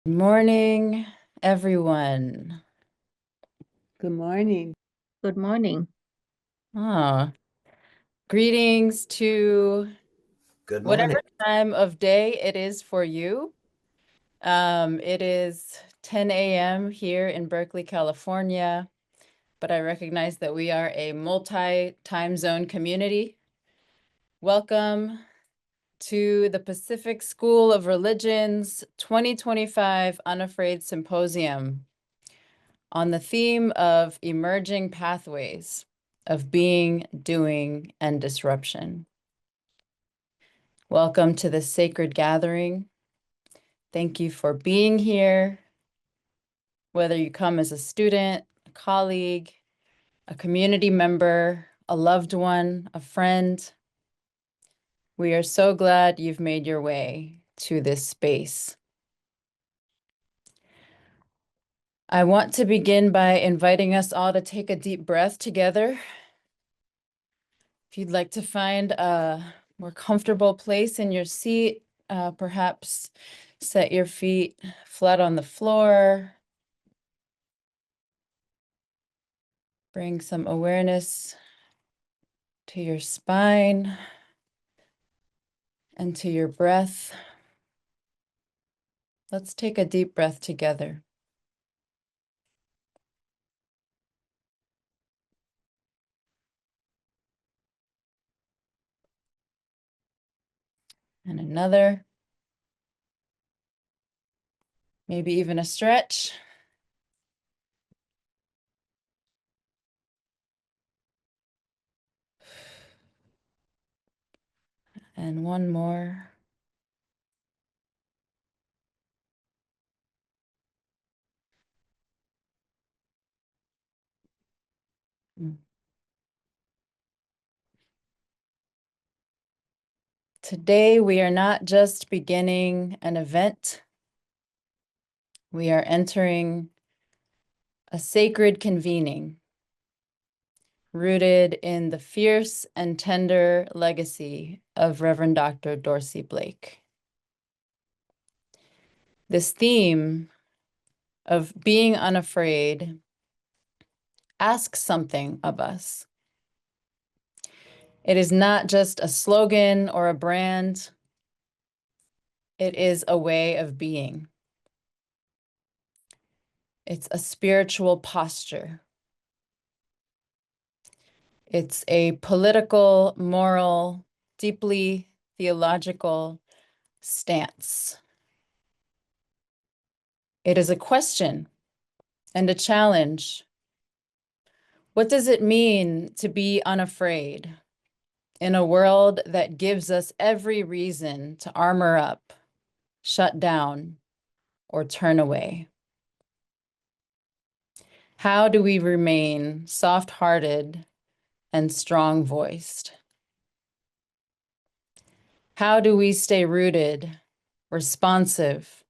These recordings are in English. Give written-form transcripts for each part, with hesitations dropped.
Good morning, everyone. Good morning. Good morning. Oh, greetings to Good whatever morning. time of day it is for you. It is 10 a.m. here in Berkeley, California, but I recognize that we are a multi-time zone community. Welcome to the Pacific School of Religion's 2025 Unafraid Symposium on the theme of emerging pathways of being, doing, and disruption. Welcome to this sacred gathering. Thank you for being here. Whether you come as a student, a colleague, a community member, a loved one, a friend, we are so glad you've made your way to this space. I want to begin by inviting us all to take a deep breath together. If you'd like to find a more comfortable place in your seat, perhaps set your feet flat on the floor. Bring some awareness to your spine and to your breath. Let's take a deep breath together. And another. Maybe even a stretch. And one more. Today, we are not just beginning an event. We are entering a sacred convening rooted in the fierce and tender legacy of Reverend Dr. Dorsey Blake. This theme of being unafraid asks something of us. It is not just a slogan or a brand. It is a way of being. It's a spiritual posture. It's a political, moral, deeply theological stance. It is a question and a challenge. What does it mean to be unafraid in a world that gives us every reason to armor up, shut down, or turn away? How do we remain soft-hearted and strong-voiced? How do we stay rooted, responsive,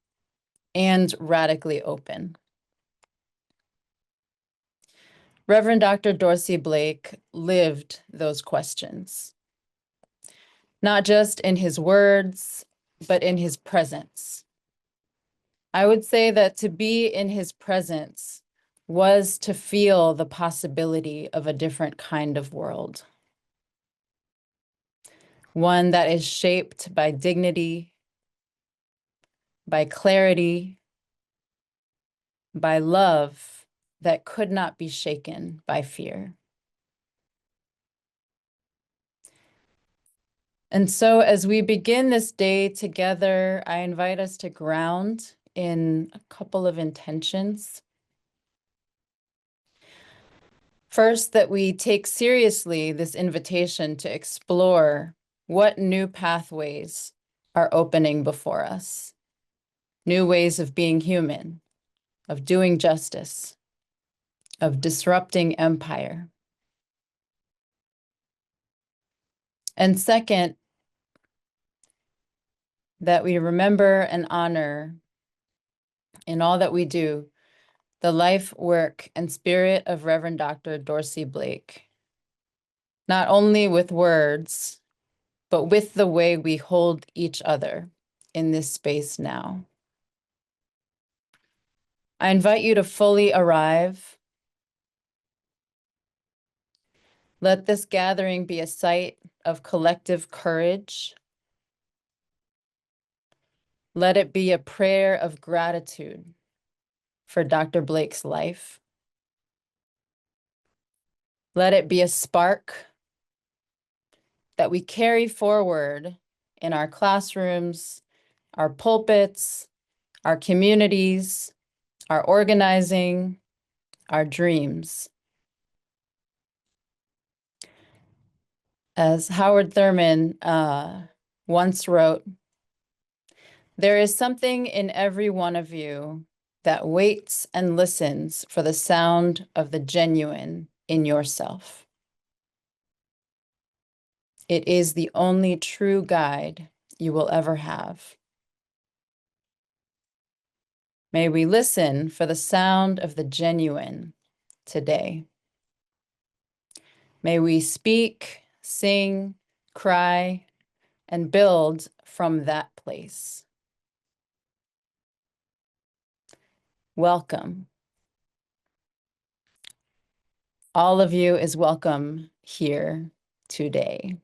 and radically open? Reverend Dr. Dorsey Blake lived those questions, not just in his words, but in his presence. I would say that to be in his presence was to feel the possibility of a different kind of world. One that is shaped by dignity, by clarity, by love that could not be shaken by fear. And so as we begin this day together, I invite us to ground in a couple of intentions. First, that we take seriously this invitation to explore what new pathways are opening before us. New ways of being human, of doing justice, of disrupting empire. And second, that we remember and honor in all that we do the life, work, and spirit of Reverend Dr. Dorsey Blake, not only with words, but with the way we hold each other in this space now. I invite you to fully arrive. Let this gathering be a site of collective courage. Let it be a prayer of gratitude for Dr. Blake's life. Let it be a spark that we carry forward in our classrooms, our pulpits, our communities, our organizing, our dreams. As Howard Thurman once wrote, there is something in every one of you that waits and listens for the sound of the genuine in yourself. It is the only true guide you will ever have. May we listen for the sound of the genuine today. May we speak, sing, cry, and build from that place. Welcome. All of you is welcome here today.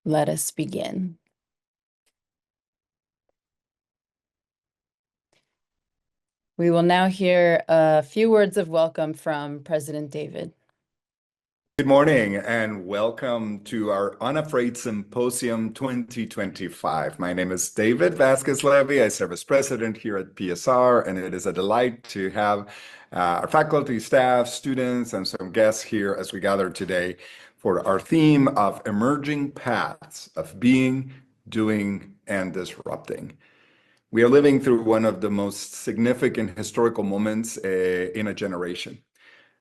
Let us begin. We will now hear a few words of welcome from President David. Good morning and welcome to our Unafraid Symposium 2025. My name is David Vasquez-Levy. I serve as president here at PSR, and it is a delight to have our faculty, staff, students, and some guests here as we gather today for our theme of emerging paths of being, doing, and disrupting. We are living through one of the most significant historical moments in a generation,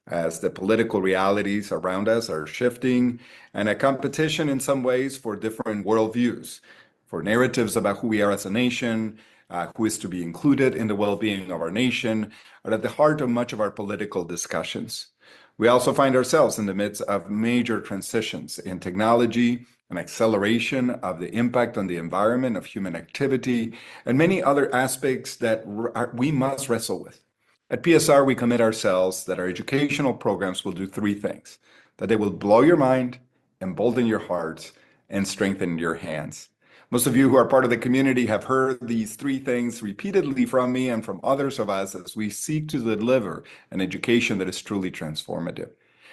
as the political realities around us are shifting, and a competition in some ways for different worldviews, for narratives about who we are as a nation, who is to be included in the well-being of our nation, are at the heart of much of our political discussions. We also find ourselves in the midst of major transitions in technology, an acceleration of the impact on the environment of human activity, and many other aspects that we must wrestle with. At PSR, we commit ourselves that our educational programs will do three things: that they will blow your mind, embolden your hearts, and strengthen your hands. Most of you who are part of the community have heard these three things repeatedly from me and from others of us as we seek to deliver an education that is truly transformative.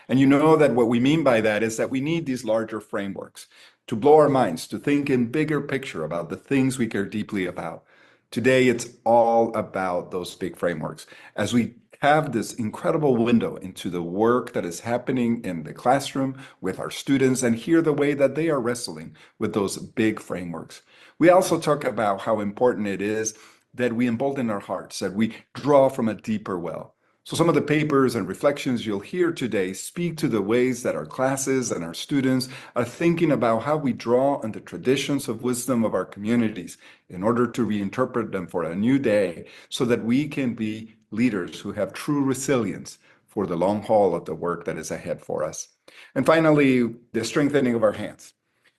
And you know that what we mean by that is that we need these larger frameworks to blow our minds, to think in bigger picture about the things we care deeply about. Today, it's all about those big frameworks. As we have this incredible window into the work that is happening in the classroom with our students and hear the way that they are wrestling with those big frameworks. We also talk about how important it is that we embolden our hearts, that we draw from a deeper well. So some of the papers and reflections you'll hear today speak to the ways that our classes and our students are thinking about how we draw on the traditions of wisdom of our communities in order to reinterpret them for a new day so that we can be leaders who have true resilience for the long haul of the work that is ahead for us. And finally, the strengthening of our hands.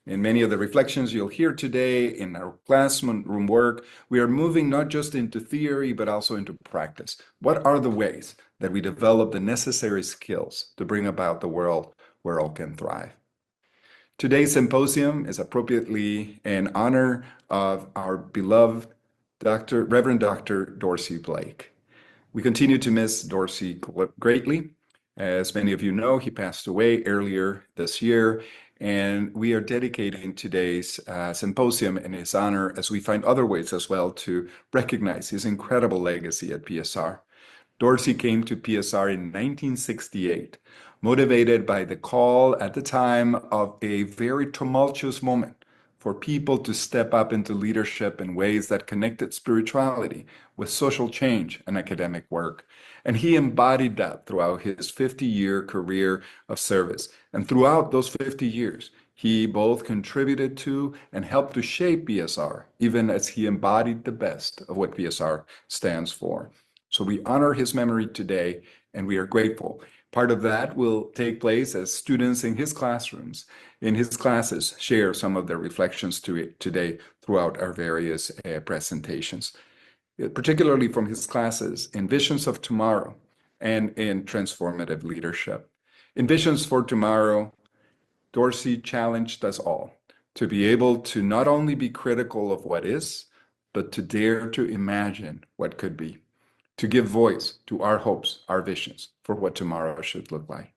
In many of the reflections you'll hear today in our classroom work, we are moving not just into theory, but also into practice. What are the ways that we develop the necessary skills to bring about the world where all can thrive? Today's symposium is appropriately in honor of our beloved Reverend Dr. Dorsey Blake. We continue to miss Dorsey greatly. As many of you know, he passed away earlier this year, and we are dedicating today's symposium in his honor as we find other ways as well to recognize his incredible legacy at PSR. Dorsey came to PSR in 1968, motivated by the call at the time of a very tumultuous moment for people to step up into leadership in ways that connected spirituality with social change and academic work. And he embodied that throughout his 50-year career of service. And throughout those 50 years, he both contributed to and helped to shape PSR, even as he embodied the best of what PSR stands for. So we honor his memory today, and we are grateful. Part of that will take place as students in his classrooms, in his classes, share some of their reflections to it today throughout our various presentations. particularly from his classes in Visions of Tomorrow and in Transformative Leadership. In Visions for Tomorrow, Dorsey challenged us all to be able to not only be critical of what is, but to dare to imagine what could be, to give voice to our hopes, our visions for what tomorrow should look like.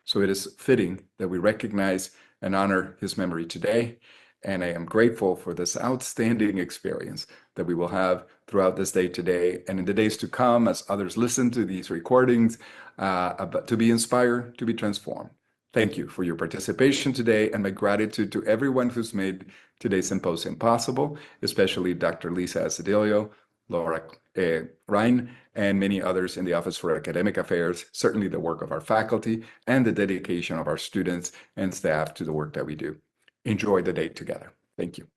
So it is fitting that we recognize and honor his memory today. And I am grateful for this outstanding experience that we will have throughout this day today and in the days to come as others listen to these recordings, to be inspired, to be transformed. Thank you for your participation today, and my gratitude to everyone who's made today's symposium possible, especially Dr. Lisa Asadillo, Laura Ryan, and many others in the Office for Academic Affairs, certainly the work of our faculty and the dedication of our students and staff to the work that we do. Enjoy the day together. Thank you.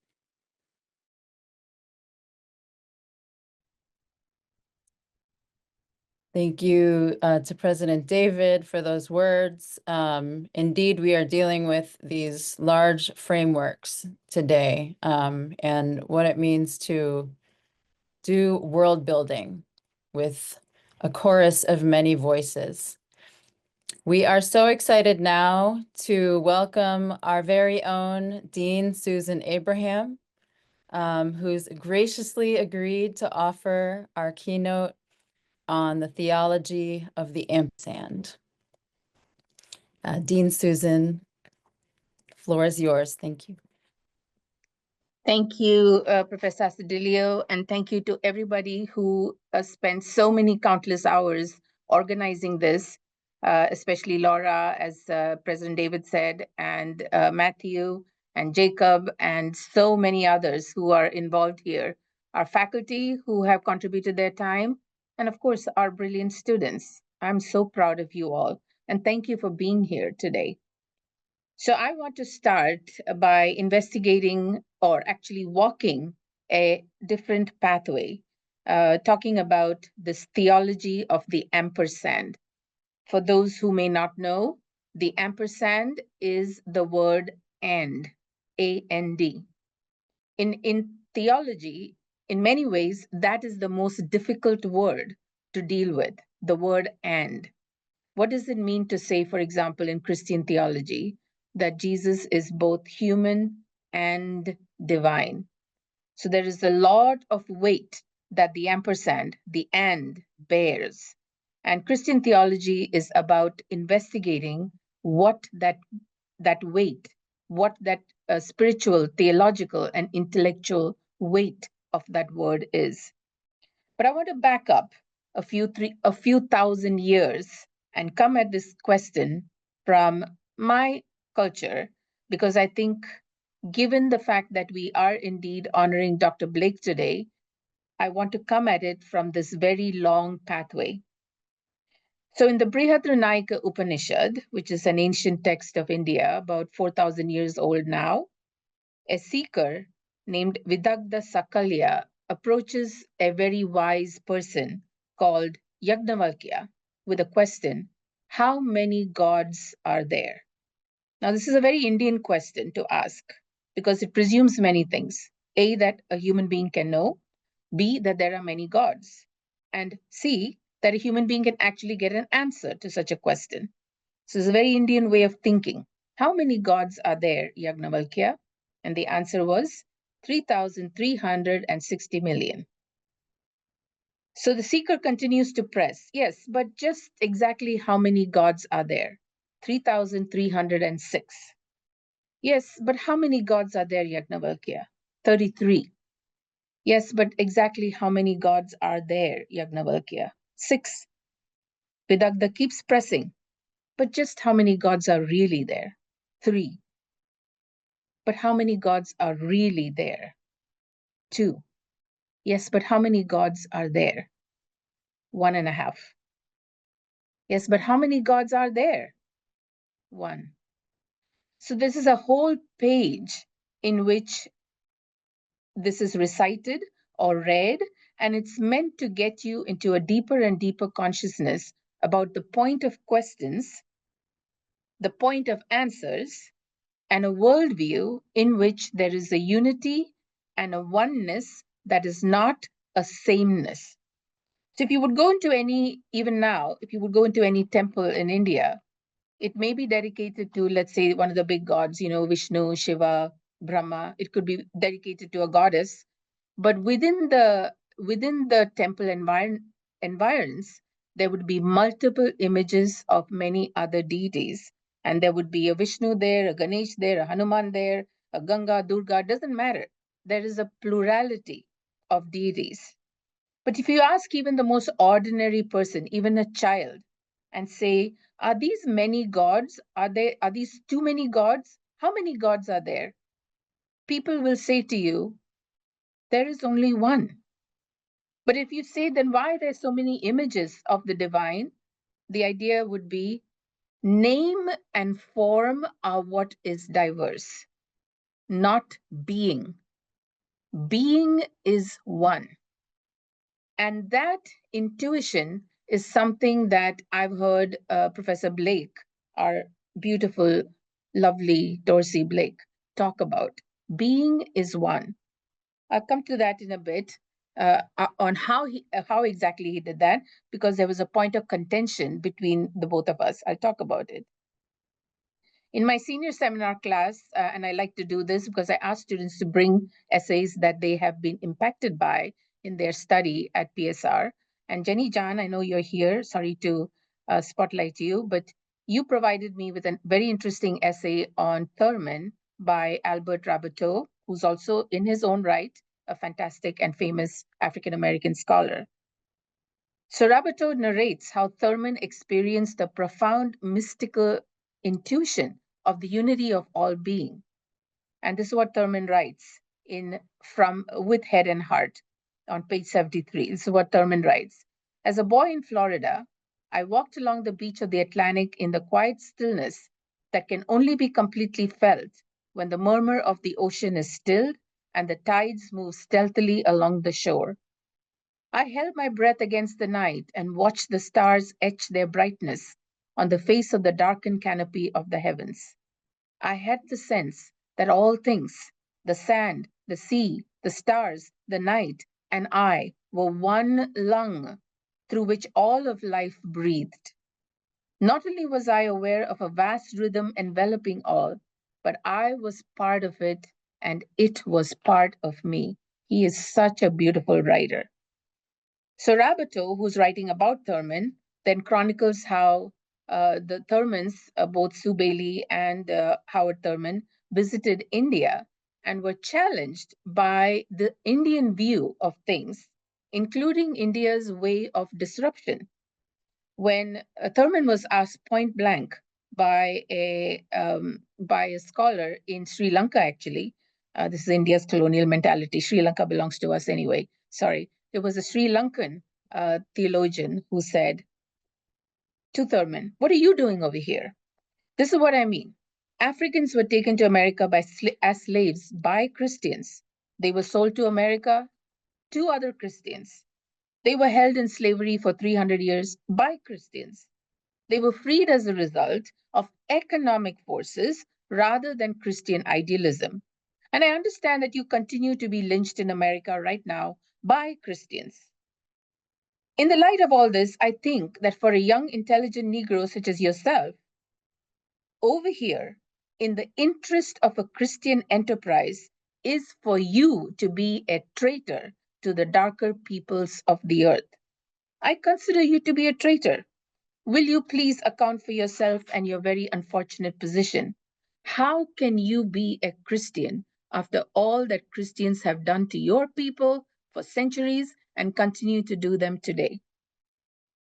Thank you to President David for those words. Indeed, we are dealing with these large frameworks today, and what it means to do world building with a chorus of many voices. We are so excited now to welcome our very own Dean Susan Abraham, who's graciously agreed to offer our keynote on the theology of the ampersand. Dean Susan, floor is yours. Thank you. Thank you, Professor Asadillo, and thank you to everybody who spent so many countless hours organizing this, especially Laura, as President David said, and Matthew and Jacob, and so many others who are involved here. Our faculty who have contributed their time, and of course, our brilliant students. I'm so proud of you all, and thank you for being here today. So I want to start by investigating, or actually walking, a different pathway, talking about this theology of the ampersand. For those who may not know, the ampersand is the word and, A-N-D. In theology, in many ways, that is the most difficult word to deal with, the word and. What does it mean to say, for example, in Christian theology, that Jesus is both human and divine? So there is a lot of weight that the ampersand, the and, bears. And Christian theology is about investigating what that weight, what that spiritual, theological, and intellectual weight of that word is. But I want to back up a few thousand years and come at this question from my culture, because I think, given the fact that we are indeed honoring Dr. Blake today, I want to come at it from this very long pathway. So in the Brihadaranyaka Upanishad, which is an ancient text of India, about 4,000 years old now, a seeker named Vidagdha Sakalya approaches a very wise person called Yagnavalkya with a question: how many gods are there? Now, this is a very Indian question to ask because it presumes many things. A, that a human being can know. B, that there are many gods. And C, that a human being can actually get an answer to such a question. So it's a very Indian way of thinking. How many gods are there, Yagnavalkya? And the answer was 3,360 million. So the seeker continues to press, yes, but just exactly how many gods are there? 3,306. Yes, but how many gods are there, Yagnavalkya? 33. Yes, but exactly how many gods are there, Yagnavalkya? 6. Vidagdha keeps pressing, but just how many gods are really there? 3. But how many gods are really there? 2. Yes, but how many gods are there? 1.5. Yes, but how many gods are there? 1. So this is a whole page in which this is recited or read, and it's meant to get you into a deeper and deeper consciousness about the point of questions, the point of answers, and a worldview in which there is a unity and a oneness that is not a sameness. So if you would go into any, even now, if you would go into any temple in India, it may be dedicated to, let's say, one of the big gods, Vishnu, Shiva, Brahma. It could be dedicated to a goddess. But within the temple environs, there would be multiple images of many other deities. And there would be a Vishnu there, a Ganesh there, a Hanuman there, a Ganga, Durga, doesn't matter. There is a plurality of deities. But if you ask even the most ordinary person, even a child, and say, are these many gods? Are these too many gods? How many gods are there? People will say to you, there is only one. But if you say, then why are there so many images of the divine? The idea would be name and form are what is diverse, not being. Being is one. And that intuition is something that I've heard Professor Blake, our beautiful, lovely Dorsey Blake, talk about. Being is one. I'll come to that in a bit on how exactly he did that, because there was a point of contention between the both of us. I'll talk about it. In my senior seminar class, and I like to do this because I ask students to bring essays that they have been impacted by in their study at PSR. And Jenny John, I know you're here. Sorry to spotlight you, but you provided me with a very interesting essay on Thurman by Albert Rabateau, who's also in his own right a fantastic and famous African-American scholar. So Rabateau narrates how Thurman experienced a profound mystical intuition of the unity of all being. And this is what Thurman writes from With Head and Heart on page 73. This is what Thurman writes. As a boy in Florida, I walked along the beach of the Atlantic in the quiet stillness that can only be completely felt when the murmur of the ocean is stilled and the tides move stealthily along the shore. I held my breath against the night and watched the stars etch their brightness on the face of the darkened canopy of the heavens. I had the sense that all things, the sand, the sea, the stars, the night, and I were one lung through which all of life breathed. Not only was I aware of a vast rhythm enveloping all, but I was part of it and it was part of me. He is such a beautiful writer. So Rabateau, who's writing about Thurman, then chronicles how the Thurmans, both Sue Bailey and Howard Thurman, visited India and were challenged by the Indian view of things, including India's way of disruption. When Thurman was asked point blank by a scholar in Sri Lanka, actually, this is India's colonial mentality. Sri Lanka belongs to us anyway. Sorry. There was a Sri Lankan theologian who said to Thurman, what are you doing over here? This is what I mean. Africans were taken to America as slaves by Christians. They were sold to America to other Christians. They were held in slavery for 300 years by Christians. They were freed as a result of economic forces rather than Christian idealism. And I understand that you continue to be lynched in America right now by Christians. In the light of all this, I think that for a young, intelligent Negro such as yourself, over here, in the interest of a Christian enterprise, is for you to be a traitor to the darker peoples of the earth. I consider you to be a traitor. Will you please account for yourself and your very unfortunate position? How can you be a Christian after all that Christians have done to your people for centuries and continue to do them today?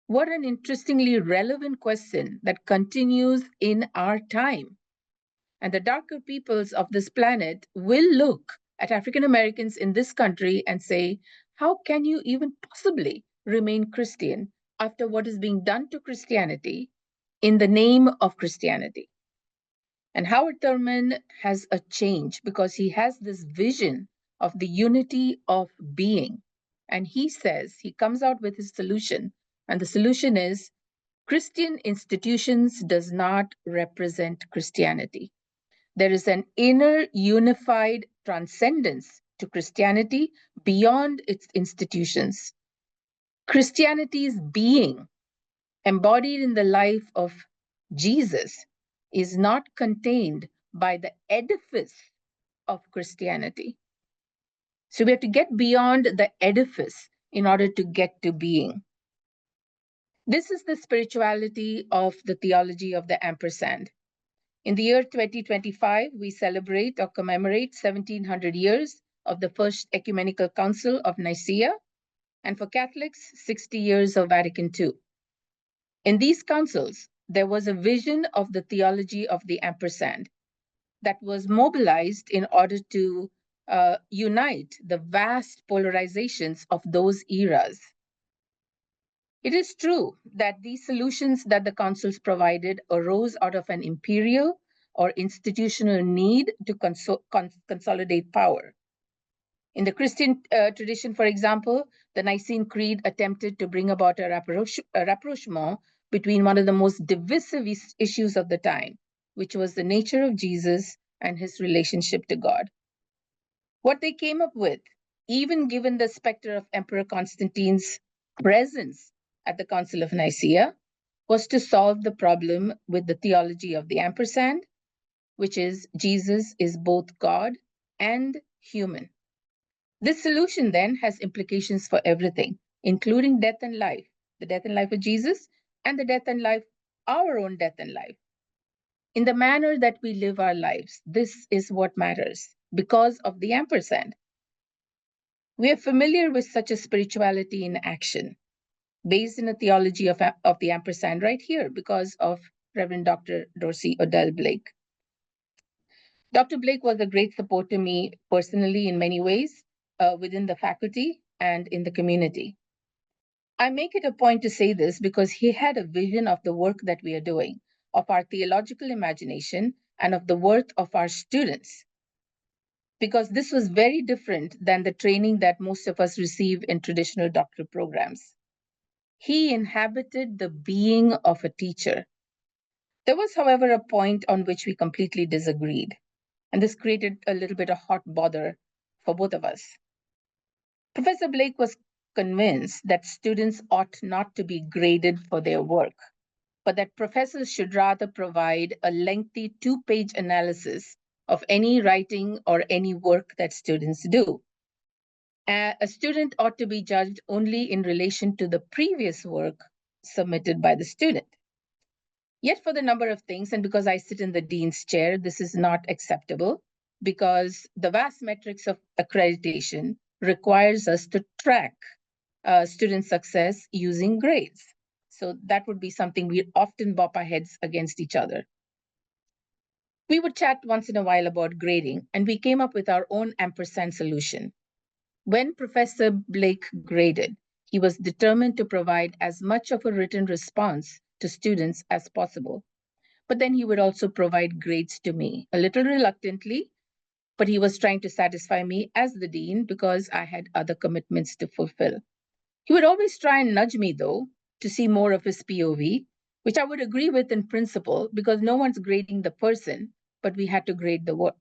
What an interestingly relevant question that continues in our time. And the darker peoples of this planet will look at African Americans in this country and say, how can you even possibly remain Christian after what is being done to Christianity in the name of Christianity? And Howard Thurman has a change because he has this vision of the unity of being. And he says, he comes out with his solution. And the solution is Christian institutions does not represent Christianity. There is an inner unified transcendence to Christianity beyond its institutions. Christianity's being, embodied in the life of Jesus, is not contained by the edifice of Christianity. So we have to get beyond the edifice in order to get to being. This is the spirituality of the theology of the ampersand. In the year 2025, we celebrate or commemorate 1700 years of the First Ecumenical Council of Nicaea, and for Catholics, 60 years of Vatican II. In these councils, there was a vision of the theology of the ampersand that was mobilized in order to unite the vast polarizations of those eras. It is true that these solutions that the councils provided arose out of an imperial or institutional need to consolidate power. In the Christian tradition, for example, the Nicene Creed attempted to bring about a rapprochement between one of the most divisive issues of the time, which was the nature of Jesus and his relationship to God. What they came up with, even given the specter of Emperor Constantine's presence at the Council of Nicaea, was to solve the problem with the theology of the ampersand, which is Jesus is both God and human. This solution then has implications for everything, including death and life, the death and life of Jesus, and the death and life, our own death and life. In the manner that we live our lives, this is what matters because of the ampersand. We are familiar with such a spirituality in action, based in a theology of the ampersand right here because of Reverend Dr. Dorsey Odell Blake. Dr. Blake was a great support to me personally in many ways, within the faculty and in the community. I make it a point to say this because he had a vision of the work that we are doing, of our theological imagination, and of the worth of our students. Because this was very different than the training that most of us receive in traditional doctoral programs. He inhabited the being of a teacher. There was, however, a point on which we completely disagreed, and this created a little bit of hot bother for both of us. Professor Blake was convinced that students ought not to be graded for their work, but that professors should rather provide a lengthy 2-page analysis of any writing or any work that students do. A student ought to be judged only in relation to the previous work submitted by the student. Yet for the number of things, and because I sit in the dean's chair, this is not acceptable because the vast metrics of accreditation requires us to track student success using grades. So that would be something we often bop our heads against each other. We would chat once in a while about grading, and we came up with our own ampersand solution. When Professor Blake graded, he was determined to provide as much of a written response to students as possible. But then he would also provide grades to me, a little reluctantly, but he was trying to satisfy me as the dean because I had other commitments to fulfill. He would always try and nudge me, though, to see more of his POV, which I would agree with in principle because no one's grading the person, but we had to grade the work.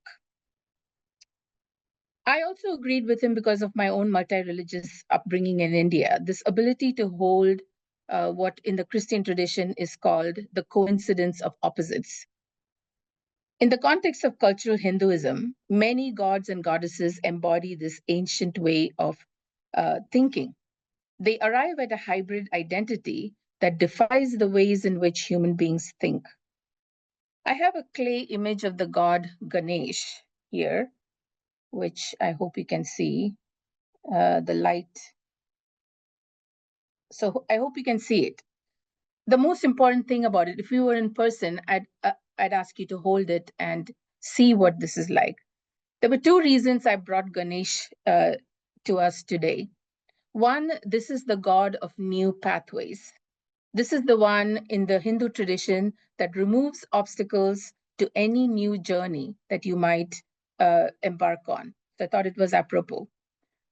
I also agreed with him because of my own multi-religious upbringing in India, this ability to hold what in the Christian tradition is called the coincidence of opposites. In the context of cultural Hinduism, many gods and goddesses embody this ancient way of thinking. They arrive at a hybrid identity that defies the ways in which human beings think. I have a clay image of the god Ganesh here, which I hope you can see. The light. So I hope you can see it. The most important thing about it, if you were in person, I'd ask you to hold it and see what this is like. There were 2 reasons I brought Ganesh to us today. One, this is the god of new pathways. This is the one in the Hindu tradition that removes obstacles to any new journey that you might embark on. So I thought it was apropos.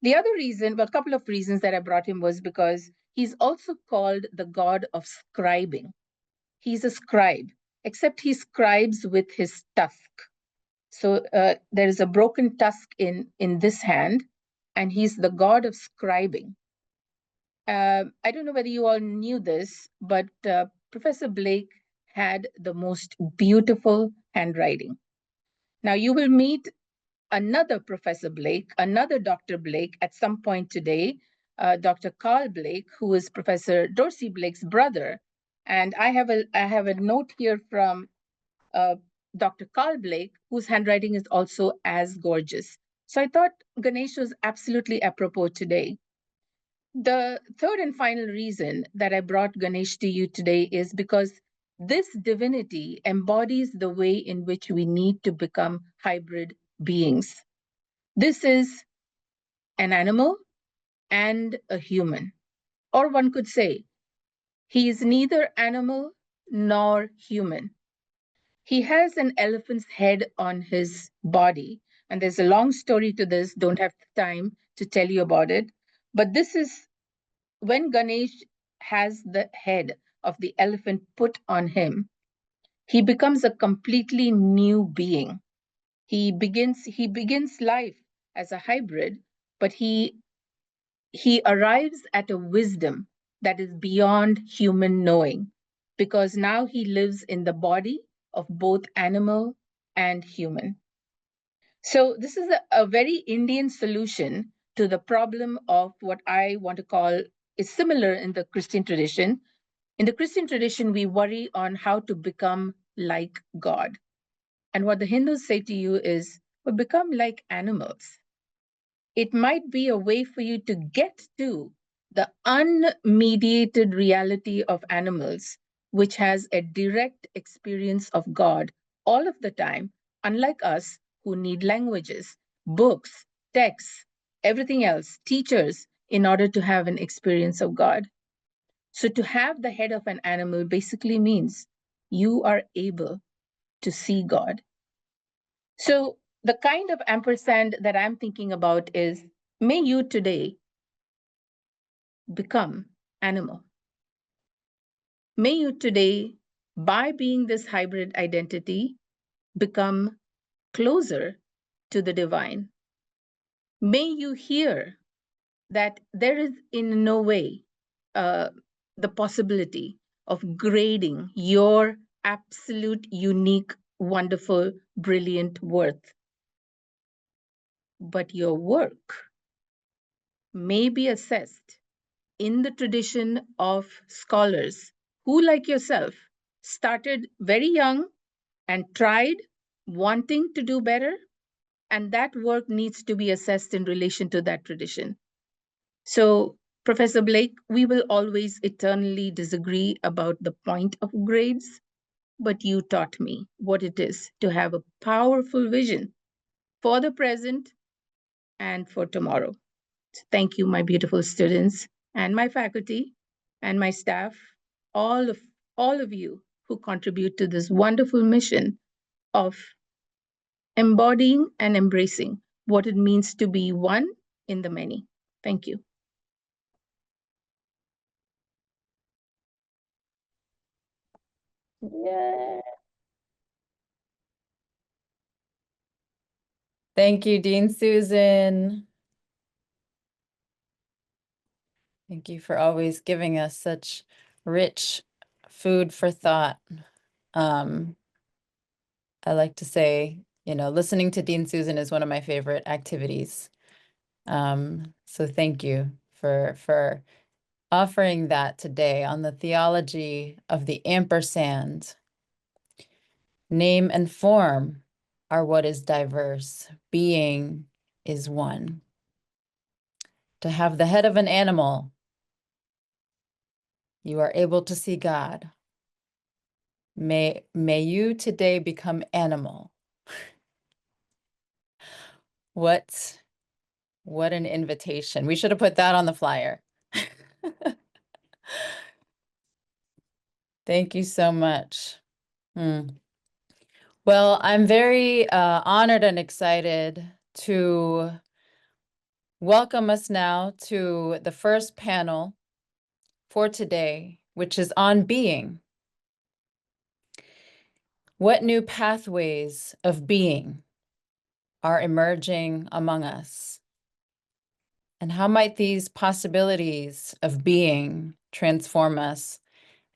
The other reason, well, a couple of reasons that I brought him was because he's also called the god of scribing. He's a scribe, except he scribes with his tusk. So there is a broken tusk in this hand, and he's the god of scribing. I don't know whether you all knew this, but Professor Blake had the most beautiful handwriting. Now you will meet another Professor Blake, another Dr. Blake at some point today, Dr. Carl Blake, who is Professor Dorsey Blake's brother. And I have a note here from Dr. Carl Blake, whose handwriting is also as gorgeous. So I thought Ganesh was absolutely apropos today. The third and final reason that I brought Ganesh to you today is because this divinity embodies the way in which we need to become hybrid beings. This is an animal and a human. Or one could say, he is neither animal nor human. He has an elephant's head on his body. And there's a long story to this, don't have time to tell you about it. But this is when Ganesh has the head of the elephant put on him, he becomes a completely new being. He begins life as a hybrid, but he arrives at a wisdom that is beyond human knowing, because now he lives in the body of both animal and human. So this is a very Indian solution to the problem of what I want to call is similar in the Christian tradition. In the Christian tradition, we worry on how to become like God. And what the Hindus say to you is, well, become like animals. It might be a way for you to get to the unmediated reality of animals, which has a direct experience of God all of the time, unlike us who need languages, books, texts, everything else, teachers, in order to have an experience of God. So to have the head of an animal basically means you are able to see God. So the kind of ampersand that I'm thinking about is, may you today become animal. May you today, by being this hybrid identity, become closer to the divine. May you hear that there is in no way the possibility of grading your absolute, unique, wonderful, brilliant worth. But your work may be assessed in the tradition of scholars who, like yourself, started very young and tried wanting to do better, and that work needs to be assessed in relation to that tradition. So, Professor Blake, we will always eternally disagree about the point of grades, but you taught me what it is to have a powerful vision for the present and for tomorrow. Thank you, my beautiful students and my faculty and my staff, all of you who contribute to this wonderful mission of embodying and embracing what it means to be one in the many. Thank you. Yeah. Thank you, Dean Susan. Thank you for always giving us such rich food for thought. I like to say, listening to Dean Susan is one of my favorite activities. So thank you for offering that today on the theology of the ampersand. Name and form are what is diverse. Being is one. To have the head of an animal, you are able to see God. May you today become animal. What an invitation. We should have put that on the flyer. Thank you so much. Well, I'm very honored and excited to welcome us now to the first panel for today, which is on being. What new pathways of being are emerging among us? And how might these possibilities of being transform us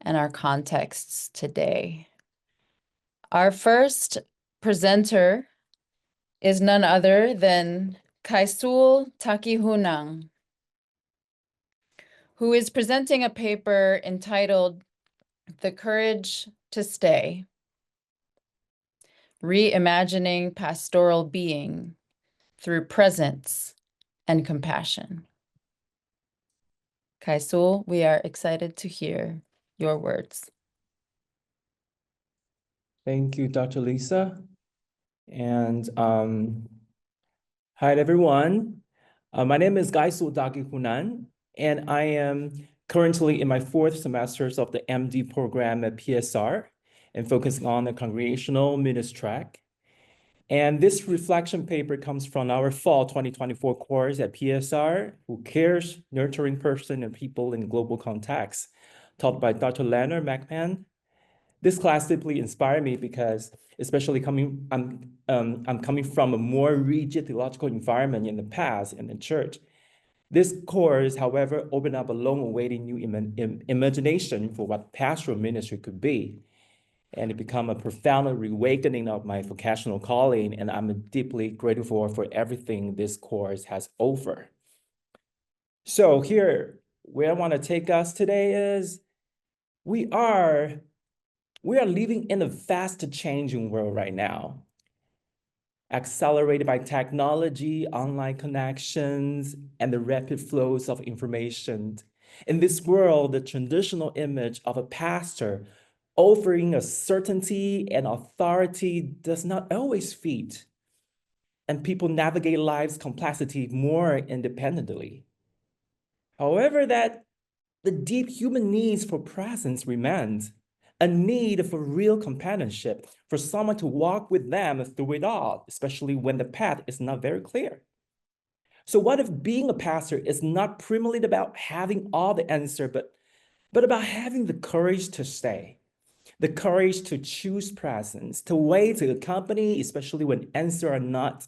and our contexts today? Our first presenter is none other than Kaisul Takihunang, who is presenting a paper entitled The Courage to Stay, Reimagining Pastoral Being Through Presence and Compassion. Kaisul, we are excited to hear your words. Thank you, Dr. Lisa. And hi, everyone. My name is Kaisul Takihunang, and I am currently in my 4th semester of the MD program at PSR and focusing on the congregational ministry track. And this reflection paper comes from our fall 2024 course at PSR, Who Cares? Nurturing Person and People in Global Context, taught by Dr. Leonard McMahon. This class deeply inspired me because, especially I'm coming from a more rigid theological environment in the past in the church. This course, however, opened up a long-awaited new imagination for what pastoral ministry could be. And it became a profound reawakening of my vocational calling, and I'm deeply grateful for everything this course has offered. So here, where I want to take us today is we are living in a fast changing world right now, accelerated by technology, online connections, and the rapid flows of information. In this world, the traditional image of a pastor offering a certainty and authority does not always fit, and people navigate life's complexity more independently. However, that the deep human needs for presence remains, a need for real companionship, for someone to walk with them through it all, especially when the path is not very clear. So what if being a pastor is not primarily about having all the answer, but about having the courage to stay, the courage to choose presence, to wait to accompany, especially when answers are not,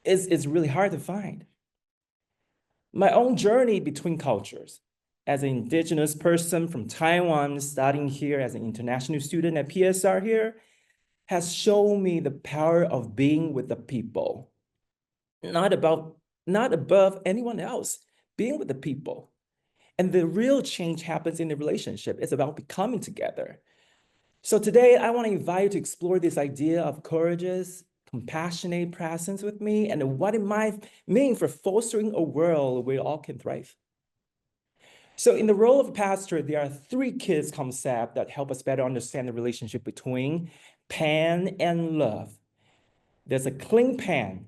is really hard to find. My own journey between cultures, as an indigenous person from Taiwan, studying here as an international student at PSR here, has shown me the power of being with the people, not above anyone else, being with the people. And the real change happens in the relationship. It's about becoming together. So today, I want to invite you to explore this idea of courageous, compassionate presence with me and what it might mean for fostering a world where all can thrive. So in the role of pastor, there are 3 key concepts that help us better understand the relationship between pan and love. There's a clean pan,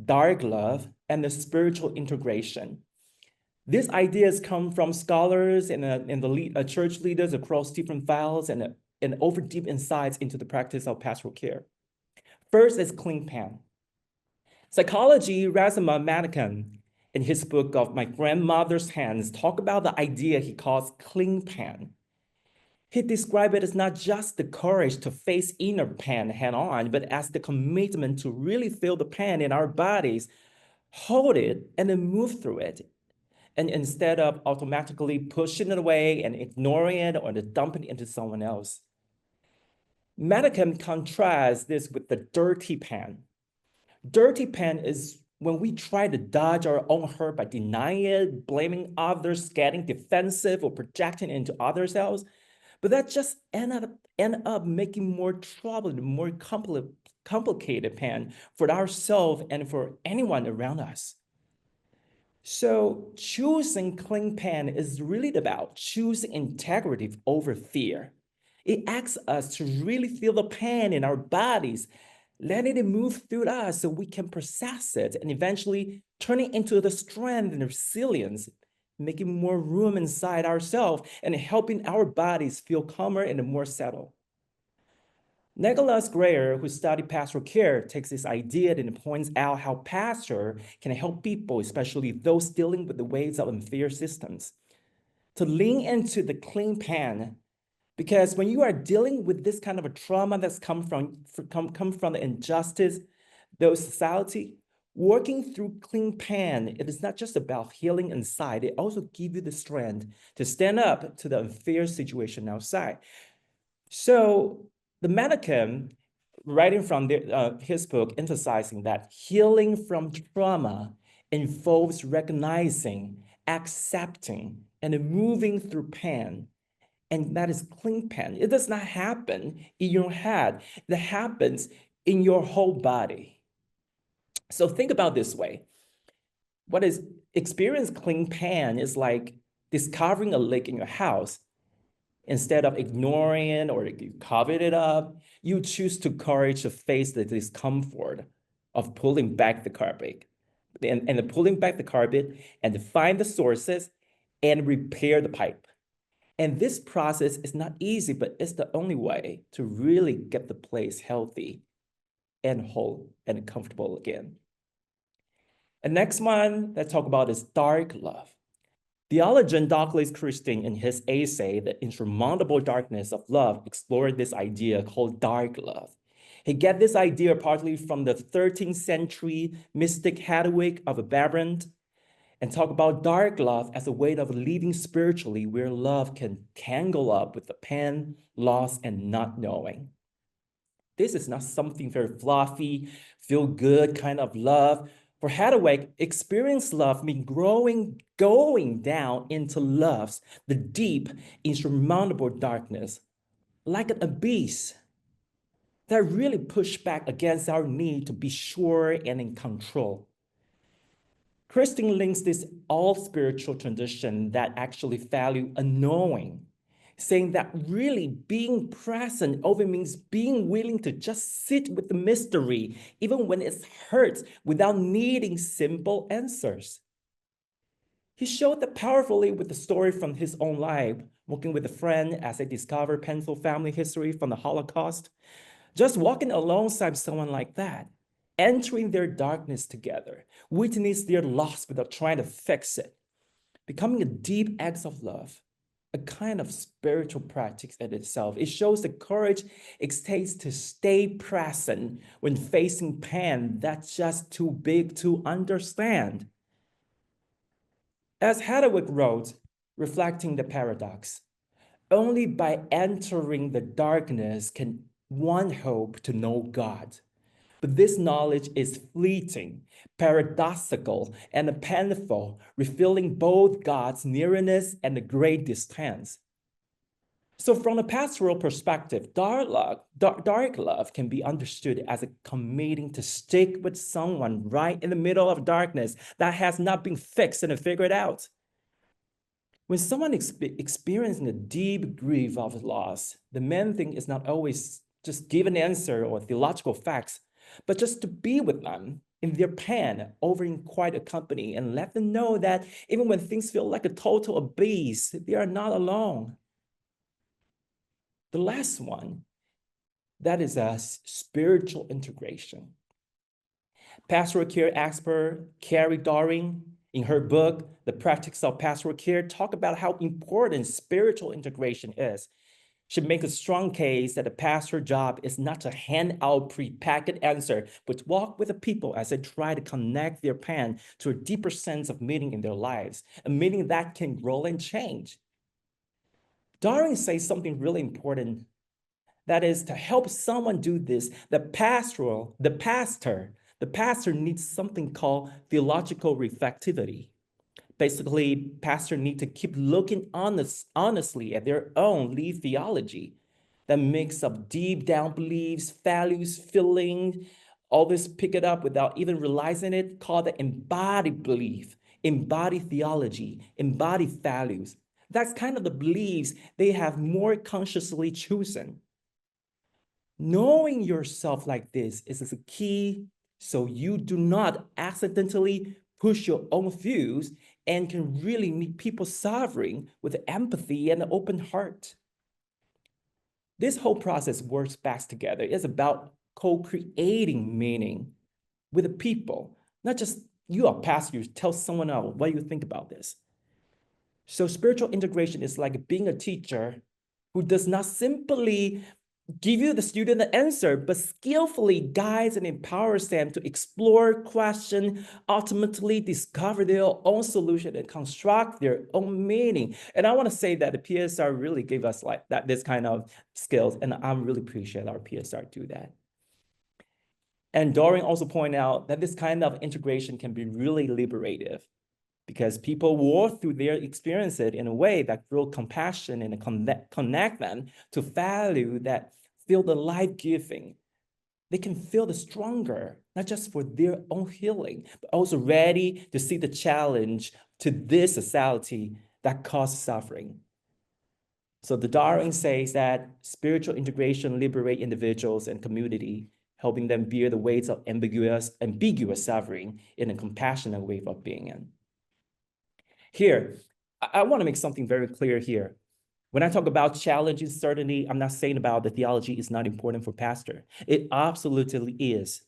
dark love, and the spiritual integration. These ideas come from scholars and the church leaders across different fields and offer deep insights into the practice of pastoral care. First is clean pan. Psychology, Razama Madigan, in his book of My Grandmother's Hands, talk about the idea he calls clean pan. He described it as not just the courage to face inner pain head on, but as the commitment to really feel the pain in our bodies, hold it, and then move through it. And instead of automatically pushing it away and ignoring it or dumping it into someone else. Madigan contrasts this with the dirty pan. Dirty pan is when we try to dodge our own hurt by denying it, blaming others, getting defensive, or projecting into other selves. But that just end up making more trouble and more complicated pan for ourselves and for anyone around us. So choosing clean pan is really about choosing integrity over fear. It asks us to really feel the pain in our bodies, letting it move through us so we can process it and eventually turn it into the strength and resilience, making more room inside ourselves and helping our bodies feel calmer and more settled. Nicholas Greer, who studied pastoral care, takes this idea and points out how pastor can help people, especially those dealing with the waves of unfair systems, to lean into the clean pan. Because when you are dealing with this kind of a trauma that's come from the injustice, Though society, working through clean pan, it is not just about healing inside, it also gives you the strength to stand up to the unfair situation outside. So the mannequin, writing from his book, emphasizing that healing from trauma involves recognizing, accepting, and moving through pain. And that is clean pain. It does not happen in your head. It happens in your whole body. So think about this way. What is experience clean pain is like discovering a leak in your house. Instead of ignoring it or covering it up, you choose to courage to face the discomfort of pulling back the carpet and pulling back the carpet and to find the sources and repair the pipe. And this process is not easy, but it's the only way to really get the place healthy and whole and comfortable again. And next one that I talk about is dark love. Theologian Douglas Christine, in his essay, The Insurmountable Darkness of Love, explored this idea called dark love. He get this idea partly from the 13th century mystic Hedwig of Brabant, and talk about dark love as a way of living spiritually where love can tangle up with the pain, loss, and not knowing. This is not something very fluffy, feel good kind of love. For Hedwig, experienced love means going down into love's, the deep, insurmountable darkness, like an abyss that really push back against our need to be sure and in control. Christine links this all spiritual tradition that actually value unknowing, saying that really being present often means being willing to just sit with the mystery, even when it hurts, without needing simple answers. He showed that powerfully with the story from his own life, working with a friend as they discovered painful family history from the Holocaust. Just walking alongside someone like that, entering their darkness together, witness their loss without trying to fix it, becoming a deep act of love, a kind of spiritual practice in itself. It shows the courage it takes to stay present when facing pain that's just too big to understand. As Hedwig wrote, reflecting the paradox, only by entering the darkness can one hope to know God. But this knowledge is fleeting, paradoxical, and painful, revealing both God's nearness and the great distance. So from a pastoral perspective, dark love can be understood as a committing to stick with someone right in the middle of darkness that has not been fixed and figured out. When someone experiencing a deep grief of loss, the main thing is not always just give an answer or theological facts, but just to be with them in their pain over in quiet company and let them know that even when things feel like a total abyss, they are not alone. The last one, that is a spiritual integration. Pastoral care expert Carrie Doring, in her book, The Practice of Pastoral Care, talk about how important spiritual integration is. She makes a strong case that the pastor job is not to hand out prepackaged answer, but to walk with the people as they try to connect their pain to a deeper sense of meaning in their lives, a meaning that can grow and change. Doring says something really important. That is, to help someone do this, the pastor needs something called theological reflectivity. Basically, pastors need to keep looking honestly at their own lived theology, that mix of deep down beliefs, values, feelings, always pick it up without even realizing it, called the embodied belief, embodied theology, embodied values. That's kind of the beliefs they have more consciously chosen. Knowing yourself like this is a key so you do not accidentally push your own views and can really meet people suffering with empathy and an open heart. This whole process works best together. It's about co-creating meaning with the people, not just you are pastor, you tell someone else, what do you think about this? So spiritual integration is like being a teacher who does not simply give you the student the answer, but skillfully guides and empowers them to explore, question, ultimately discover their own solution and construct their own meaning. And I want to say that the PSR really gave us like that, this kind of skills, and I'm really appreciate our PSR do that. And Dorian also pointed out that this kind of integration can be really liberative because people walk through their experiences in a way that feel compassion and connect them to value that feel the life-giving. They can feel the stronger, not just for their own healing, but also ready to see the challenge to this society that causes suffering. So the Darwin says that spiritual integration liberates individuals and community, helping them bear the weights of ambiguous suffering in a compassionate way of being in. Here, I want to make something very clear here. When I talk about challenging certainty, I'm not saying about the theology is not important for pastor. It absolutely is.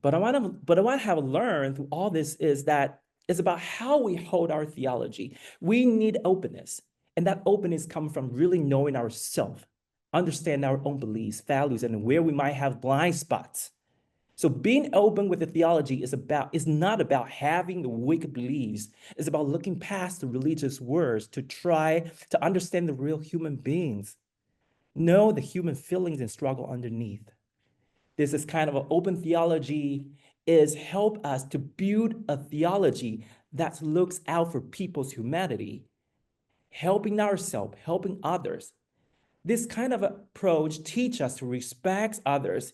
But what I have learned through all this is that it's about how we hold our theology. We need openness. And that openness comes from really knowing ourselves, understand our own beliefs, values, and where we might have blind spots. So being open with the theology is not about having the weak beliefs. It's about looking past the religious words to try to understand the real human beings, know the human feelings and struggle underneath. This is kind of an open theology is help us to build a theology that looks out for people's humanity, helping ourselves, helping others. This kind of approach teaches us to respect others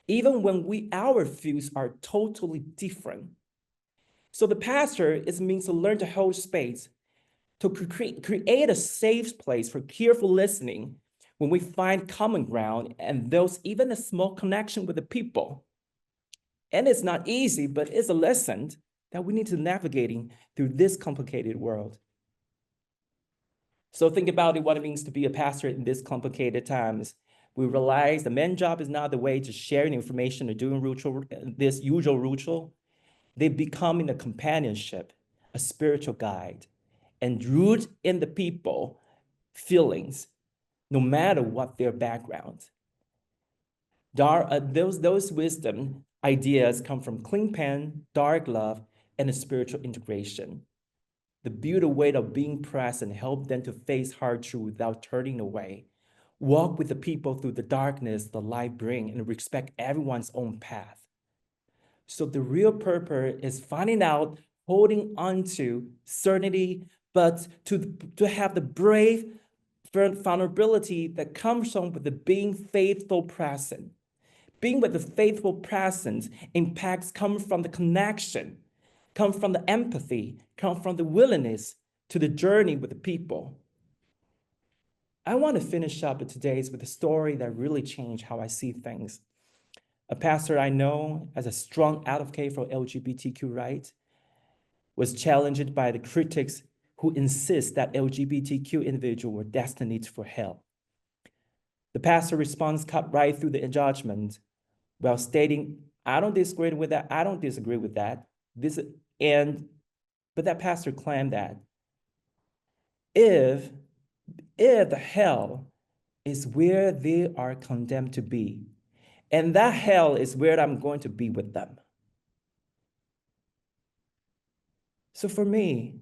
even when our views are totally different. So the pastor means to learn to hold space, to create a safe place for careful listening when we find common ground and those even a small connection with the people. And it's not easy, but it's a lesson that we need to navigating through this complicated world. So think about what it means to be a pastor in this complicated times. We realize the main job is not the way to sharing information or doing this usual ritual. They become in a companionship, a spiritual guide, and root in the people feelings, no matter what their background. Those wisdom ideas come from clean pen, dark love, and a spiritual integration. The beautiful way of being present help them to face hard truth without turning away. Walk with the people through the darkness the light brings and respect everyone's own path. So the real purpose is finding out, holding on to certainty, but to have the brave vulnerability that comes from with the being faithful present. Being with the faithful presence impacts come from the connection, come from the empathy, come from the willingness to the journey with the people. I want to finish up today's with a story that really changed how I see things. A pastor I know as a strong advocate for LGBTQ rights was challenged by the critics who insist that LGBTQ individuals were destined for hell. The pastor's response cut right through the judgment while stating, I don't disagree with that, I don't disagree with that. But that pastor claimed that if the hell is where they are condemned to be, and that hell is where I'm going to be with them. So for me,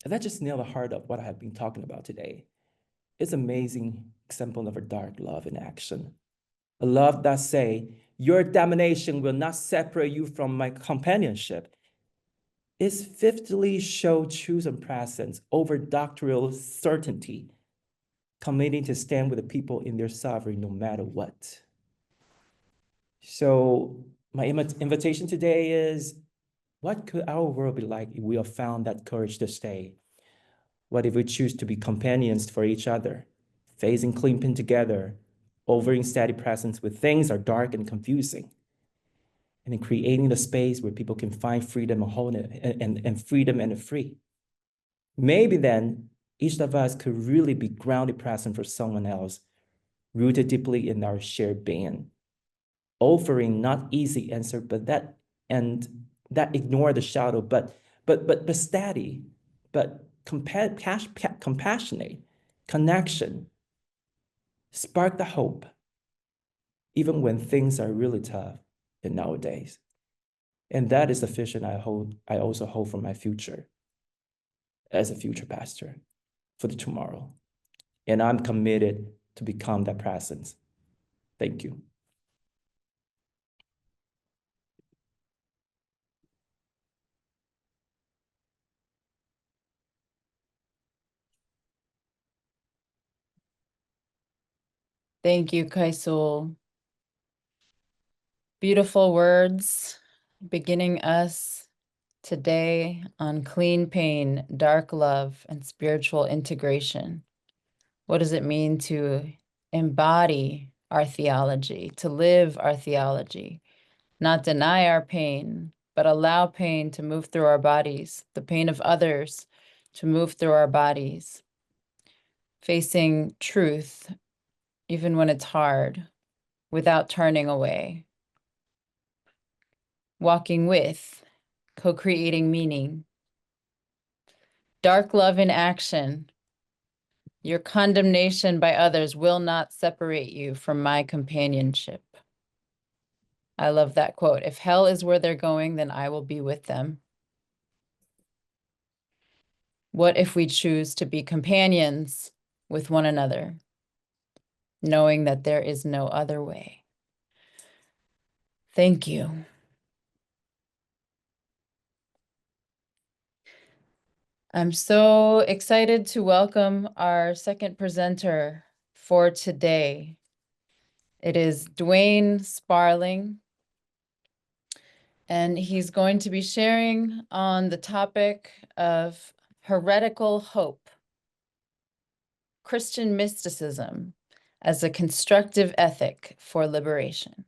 that just nailed the heart of what I have been talking about today. It's an amazing example of a dark love in action. A love that say, your damnation will not separate you from my companionship. It's fifthly show chosen presence over doctrinal certainty, committing to stand with the people in their suffering no matter what. So my invitation today is, what could our world be like if we have found that courage to stay? What if we choose to be companions for each other, facing clean pen together, offering steady presence when things are dark and confusing, and then creating the space where people can find freedom and wholeness and freedom and free. Maybe then each of us could really be grounded present for someone else, rooted deeply in our shared being, offering not easy answer, but that ignore the shadow, but steady, but compassionate connection. spark the hope, even when things are really tough in nowadays. And that is the vision I also hold for my future as a future pastor for the tomorrow. And I'm committed to become that presence. Thank you. Thank you, Kaisul. Beautiful words beginning us today on clean pain, dark love, and spiritual integration. What does it mean to embody our theology, to live our theology, not deny our pain, but allow pain to move through our bodies, the pain of others to move through our bodies, facing truth, even when it's hard, without turning away, walking with, co-creating meaning. Dark love in action. Your condemnation by others will not separate you from my companionship. I love that quote. If hell is where they're going, then I will be with them. What if we choose to be companions with one another, knowing that there is no other way? Thank you. I'm so excited to welcome our second presenter for today. It is Dwayne Sparling, and he's going to be sharing on the topic of heretical hope, Christian mysticism as a constructive ethic for liberation.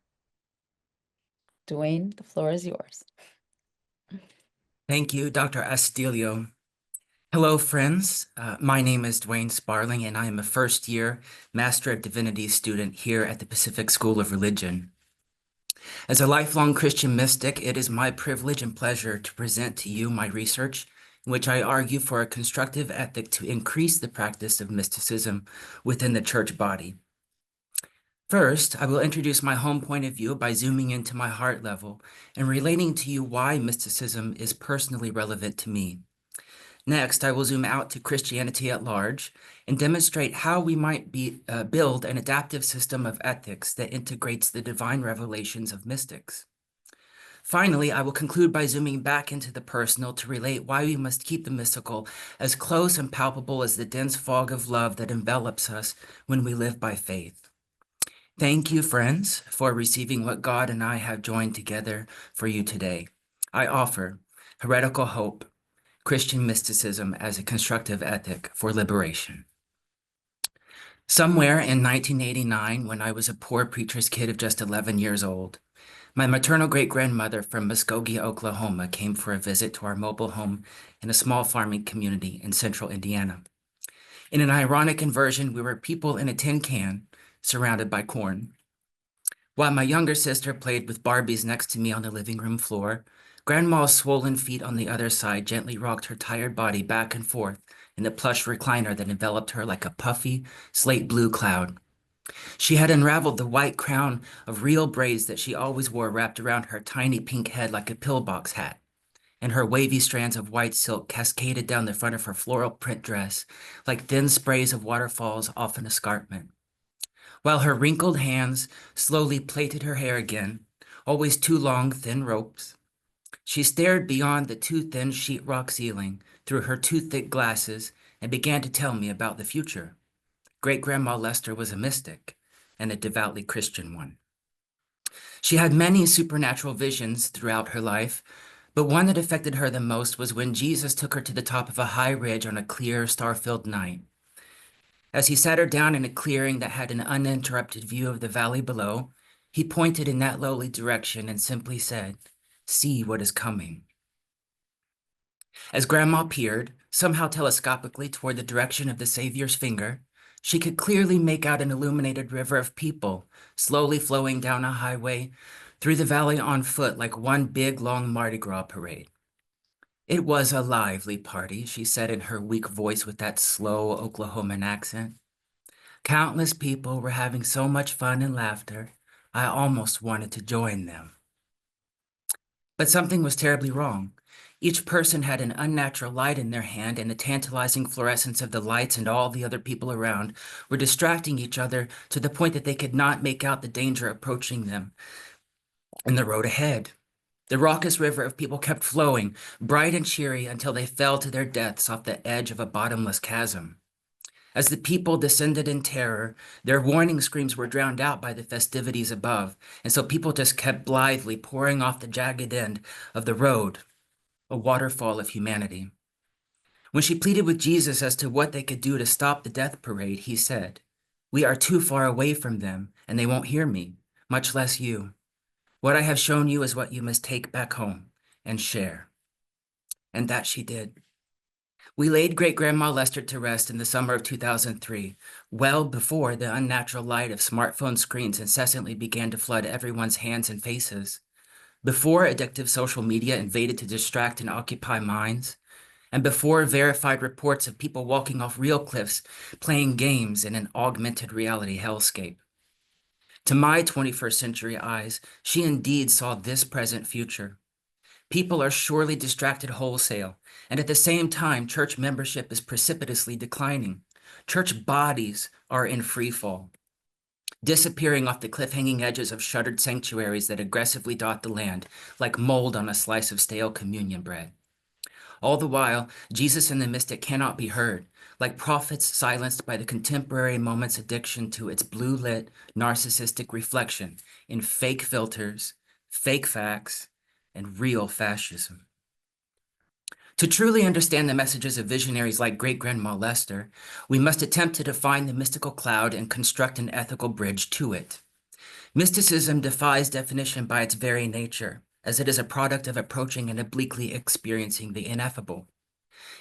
Dwayne, the floor is yours. Thank you, Dr. Astudillo. Hello, friends. My name is Dwayne Sparling, and I am a first-year Master of Divinity student here at the Pacific School of Religion. As a lifelong Christian mystic, it is my privilege and pleasure to present to you my research, in which I argue for a constructive ethic to increase the practice of mysticism within the church body. First, I will introduce my home point of view by zooming into my heart level and relating to you why mysticism is personally relevant to me. Next, I will zoom out to Christianity at large and demonstrate how we might build an adaptive system of ethics that integrates the divine revelations of mystics. Finally, I will conclude by zooming back into the personal to relate why we must keep the mystical as close and palpable as the dense fog of love that envelops us when we live by faith. Thank you, friends, for receiving what God and I have joined together for you today. I offer heretical hope, Christian mysticism as a constructive ethic for liberation. Somewhere in 1989, when I was a poor preacher's kid of just 11 years old, my maternal great-grandmother from Muskogee, Oklahoma, came for a visit to our mobile home in a small farming community in central Indiana. In an ironic inversion, we were people in a tin can surrounded by corn. While my younger sister played with Barbies next to me on the living room floor, Grandma's swollen feet on the other side gently rocked her tired body back and forth in the plush recliner that enveloped her like a puffy, slate blue cloud. She had unraveled the white crown of real braids that she always wore wrapped around her tiny pink head like a pillbox hat, and her wavy strands of white silk cascaded down the front of her floral print dress like thin sprays of waterfalls off an escarpment. While her wrinkled hands slowly plaited her hair again, always two long, thin ropes, she stared beyond the too thin sheetrock ceiling through her too thick glasses and began to tell me about the future. Great-Grandma Lester was a mystic, and a devoutly Christian one. She had many supernatural visions throughout her life, but one that affected her the most was when Jesus took her to the top of a high ridge on a clear, star-filled night. As he sat her down in a clearing that had an uninterrupted view of the valley below, he pointed in that lowly direction and simply said, "See what is coming." As Grandma peered, somehow telescopically toward the direction of the Savior's finger, she could clearly make out an illuminated river of people, slowly flowing down a highway through the valley on foot like one big, long Mardi Gras parade. "It was a lively party," she said in her weak voice with that slow Oklahoman accent. Countless people were having so much fun and laughter, I almost wanted to join them. But something was terribly wrong. Each person had an unnatural light in their hand, and the tantalizing fluorescence of the lights and all the other people around were distracting each other to the point that they could not make out the danger approaching them and the road ahead. The raucous river of people kept flowing, bright and cheery, until they fell to their deaths off the edge of a bottomless chasm. As the people descended in terror, their warning screams were drowned out by the festivities above, and so people just kept blithely pouring off the jagged end of the road, a waterfall of humanity. When she pleaded with Jesus as to what they could do to stop the death parade, he said, "We are too far away from them, and they won't hear me, much less you. What I have shown you is what you must take back home and share." And that she did. We laid Great-Grandma Lester to rest in the summer of 2003, well before the unnatural light of smartphone screens incessantly began to flood everyone's hands and faces, before addictive social media invaded to distract and occupy minds, and before verified reports of people walking off real cliffs playing games in an augmented reality hellscape. To my 21st century eyes, she indeed saw this present future. People are surely distracted wholesale, and at the same time, church membership is precipitously declining. Church bodies are in free fall, disappearing off the cliff-hanging edges of shuttered sanctuaries that aggressively dot the land like mold on a slice of stale communion bread. All the while, Jesus and the mystic cannot be heard, like prophets silenced by the contemporary moment's addiction to its blue-lit, narcissistic reflection in fake filters, fake facts, and real fascism. To truly understand the messages of visionaries like Great-Grandma Lester, we must attempt to define the mystical cloud and construct an ethical bridge to it. Mysticism defies definition by its very nature, as it is a product of approaching and obliquely experiencing the ineffable.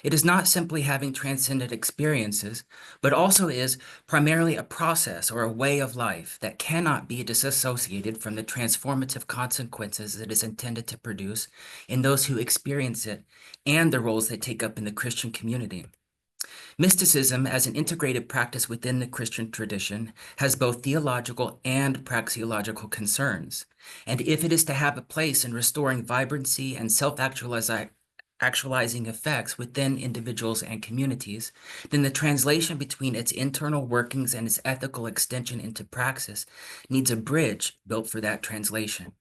It is not simply having transcendent experiences, but also is primarily a process or a way of life that cannot be disassociated from the transformative consequences it is intended to produce in those who experience it and the roles they take up in the Christian community. Mysticism, as an integrated practice within the Christian tradition, has both theological and praxeological concerns. And if it is to have a place in restoring vibrancy and self-actualizing effects within individuals and communities, then the translation between its internal workings and its ethical extension into praxis needs a bridge built for that translation.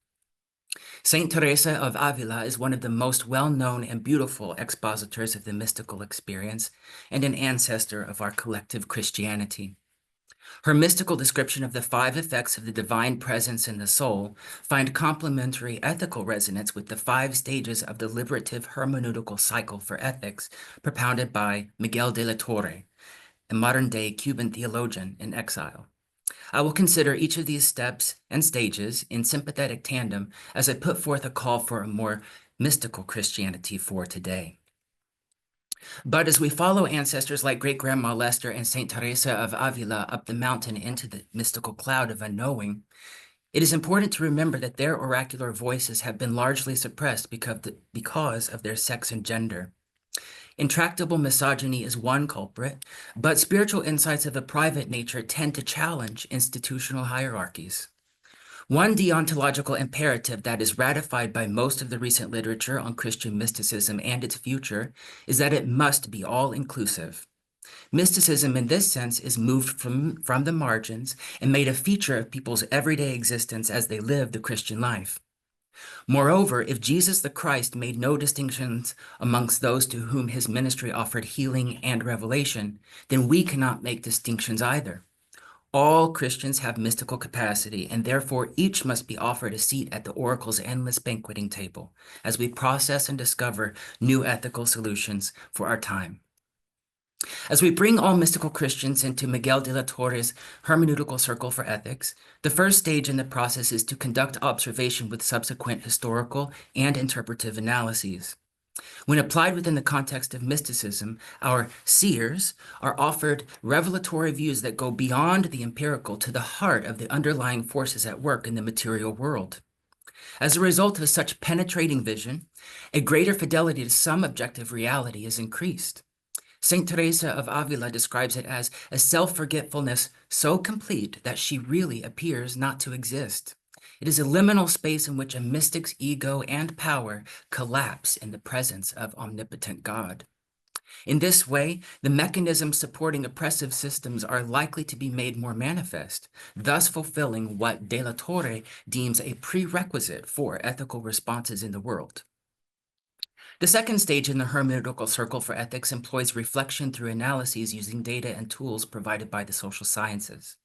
Saint Teresa of Avila is one of the most well-known and beautiful expositors of the mystical experience and an ancestor of our collective Christianity. Her mystical description of the 5 effects of the divine presence in the soul find complementary ethical resonance with the 5 stages of the liberative hermeneutical cycle for ethics propounded by Miguel de la Torre, a modern-day Cuban theologian in exile. I will consider each of these steps and stages in sympathetic tandem as I put forth a call for a more mystical Christianity for today. But as we follow ancestors like Great-Grandma Lester and Saint Teresa of Avila up the mountain into the mystical cloud of unknowing, it is important to remember that their oracular voices have been largely suppressed because of their sex and gender. Intractable misogyny is one culprit, but spiritual insights of a private nature tend to challenge institutional hierarchies. One deontological imperative that is ratified by most of the recent literature on Christian mysticism and its future is that it must be all-inclusive. Mysticism in this sense is moved from the margins and made a feature of people's everyday existence as they live the Christian life. Moreover, if Jesus the Christ made no distinctions amongst those to whom his ministry offered healing and revelation, then we cannot make distinctions either. All Christians have mystical capacity, and therefore each must be offered a seat at the oracle's endless banqueting table as we process and discover new ethical solutions for our time. As we bring all mystical Christians into Miguel de la Torre's hermeneutical circle for ethics, the first stage in the process is to conduct observation with subsequent historical and interpretive analyses. When applied within the context of mysticism, our seers are offered revelatory views that go beyond the empirical to the heart of the underlying forces at work in the material world. As a result of such penetrating vision, a greater fidelity to some objective reality is increased. Saint Teresa of Avila describes it as a self-forgetfulness so complete that she really appears not to exist. It is a liminal space in which a mystic's ego and power collapse in the presence of omnipotent God. In this way, the mechanisms supporting oppressive systems are likely to be made more manifest, thus fulfilling what De la Torre deems a prerequisite for ethical responses in the world. The second stage in the hermeneutical circle for ethics employs reflection through analyses using data and tools provided by the social sciences.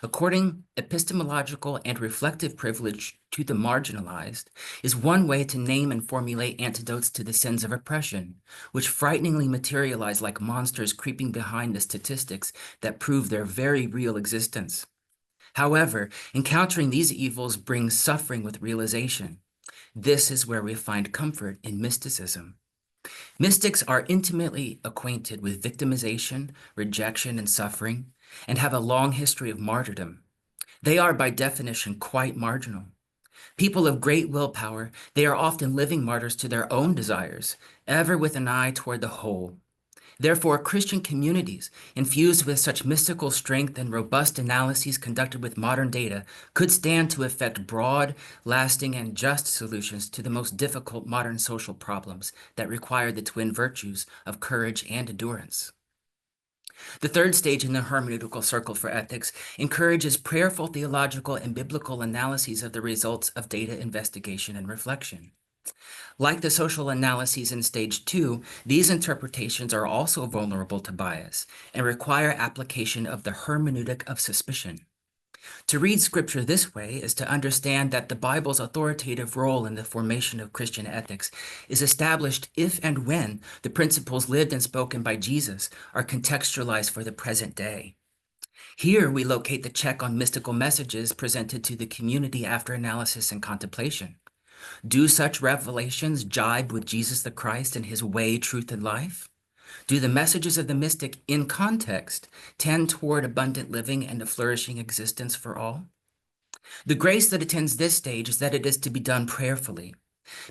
According epistemological and reflective privilege to the marginalized is one way to name and formulate antidotes to the sins of oppression, which frighteningly materialize like monsters creeping behind the statistics that prove their very real existence. However, encountering these evils brings suffering with realization. This is where we find comfort in mysticism. Mystics are intimately acquainted with victimization, rejection, and suffering, and have a long history of martyrdom. They are, by definition, quite marginal. People of great willpower, they are often living martyrs to their own desires, ever with an eye toward the whole. Therefore, Christian communities, infused with such mystical strength and robust analyses conducted with modern data, could stand to effect broad, lasting, and just solutions to the most difficult modern social problems that require the twin virtues of courage and endurance. The third stage in the hermeneutical circle for ethics encourages prayerful theological and biblical analyses of the results of data investigation and reflection. Like the social analyses in stage 2, these interpretations are also vulnerable to bias and require application of the hermeneutic of suspicion. To read scripture this way is to understand that the Bible's authoritative role in the formation of Christian ethics is established if and when the principles lived and spoken by Jesus are contextualized for the present day. Here we locate the check on mystical messages presented to the community after analysis and contemplation. Do such revelations jibe with Jesus the Christ and his way, truth, and life? Do the messages of the mystic in context tend toward abundant living and a flourishing existence for all? The grace that attends this stage is that it is to be done prayerfully.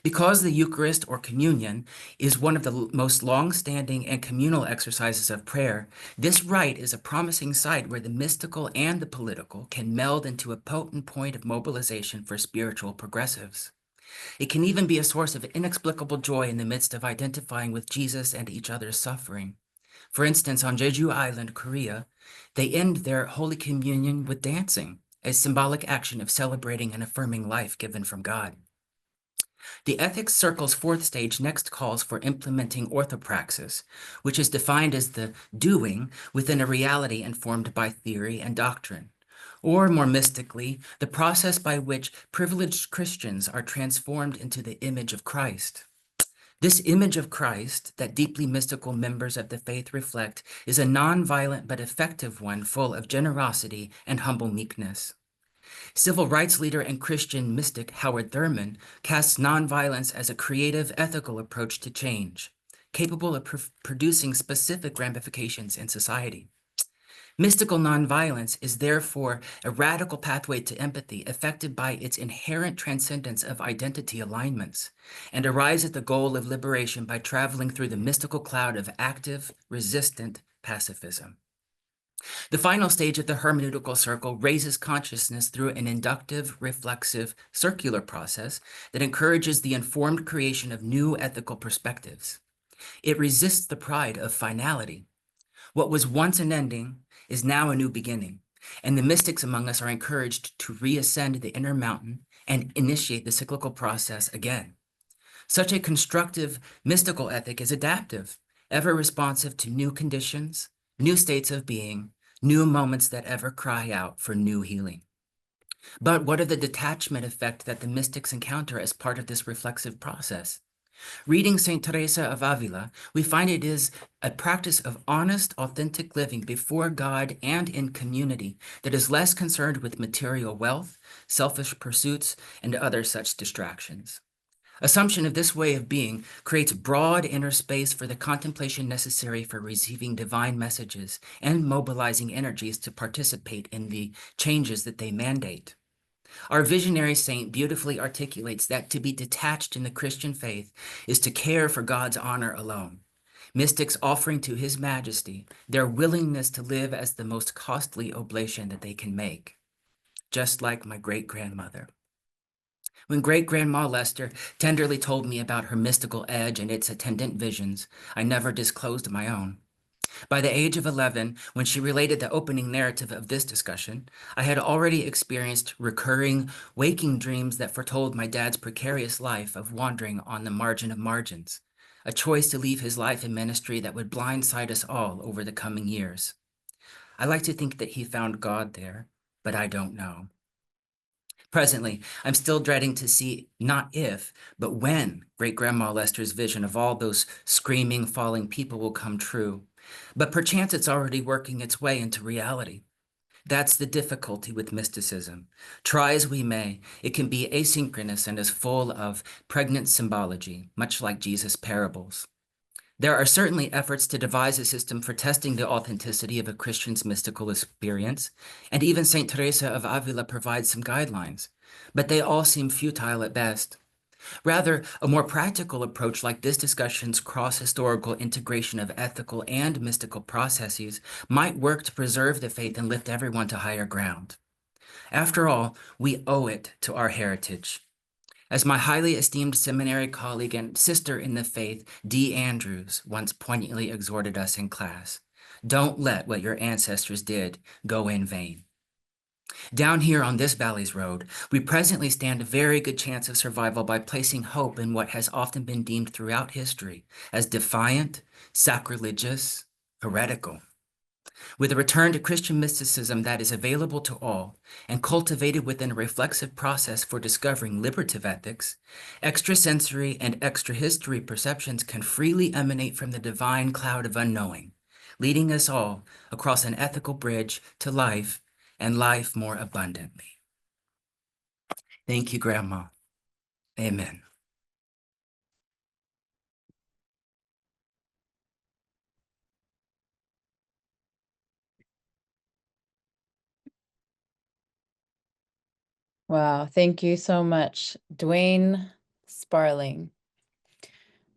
Because the Eucharist or communion is one of the most long-standing and communal exercises of prayer, this rite is a promising site where the mystical and the political can meld into a potent point of mobilization for spiritual progressives. It can even be a source of inexplicable joy in the midst of identifying with Jesus and each other's suffering. For instance, on Jeju Island, Korea, they end their Holy Communion with dancing, a symbolic action of celebrating and affirming life given from God. The ethics circle's fourth stage next calls for implementing orthopraxis, which is defined as the doing within a reality informed by theory and doctrine. Or more mystically, the process by which privileged Christians are transformed into the image of Christ. This image of Christ that deeply mystical members of the faith reflect is a non-violent but effective one full of generosity and humble meekness. Civil rights leader and Christian mystic Howard Thurman casts nonviolence as a creative, ethical approach to change, capable of producing specific ramifications in society. Mystical nonviolence is therefore a radical pathway to empathy affected by its inherent transcendence of identity alignments, and arrives at the goal of liberation by traveling through the mystical cloud of active, resistant pacifism. The final stage of the hermeneutical circle raises consciousness through an inductive, reflexive, circular process that encourages the informed creation of new ethical perspectives. It resists the pride of finality. What was once an ending is now a new beginning, and the mystics among us are encouraged to reascend the inner mountain and initiate the cyclical process again. Such a constructive, mystical ethic is adaptive, ever responsive to new conditions, new states of being, new moments that ever cry out for new healing. But what of the detachment effect that the mystics encounter as part of this reflexive process? Reading Saint Teresa of Avila, we find it is a practice of honest, authentic living before God and in community that is less concerned with material wealth, selfish pursuits, and other such distractions. Assumption of this way of being creates broad inner space for the contemplation necessary for receiving divine messages and mobilizing energies to participate in the changes that they mandate. Our visionary saint beautifully articulates that to be detached in the Christian faith is to care for God's honor alone, mystics offering to His Majesty their willingness to live as the most costly oblation that they can make, just like my great-grandmother. When Great-Grandma Lester tenderly told me about her mystical edge and its attendant visions, I never disclosed my own. By the age of 11, when she related the opening narrative of this discussion, I had already experienced recurring, waking dreams that foretold my dad's precarious life of wandering on the margin of margins, a choice to leave his life in ministry that would blindside us all over the coming years. I like to think that he found God there, but I don't know. Presently, I'm still dreading to see not if, but when Great-Grandma Lester's vision of all those screaming, falling people will come true. But perchance it's already working its way into reality. That's the difficulty with mysticism. Try as we may, it can be asynchronous and is full of pregnant symbology, much like Jesus' parables. There are certainly efforts to devise a system for testing the authenticity of a Christian's mystical experience, and even St. Teresa of Avila provides some guidelines, but they all seem futile at best. Rather, a more practical approach like this discussion's cross-historical integration of ethical and mystical processes might work to preserve the faith and lift everyone to higher ground. After all, we owe it to our heritage. As my highly esteemed seminary colleague and sister in the faith, D. Andrews, once poignantly exhorted us in class, don't let what your ancestors did go in vain. Down here on this valley's road, we presently stand a very good chance of survival by placing hope in what has often been deemed throughout history as defiant, sacrilegious, heretical. With a return to Christian mysticism that is available to all and cultivated within a reflexive process for discovering liberative ethics, extrasensory and extrahistory perceptions can freely emanate from the divine cloud of unknowing, leading us all across an ethical bridge to life and life more abundantly. Thank you, Grandma. Amen. Wow, thank you so much, Dwayne Sparling.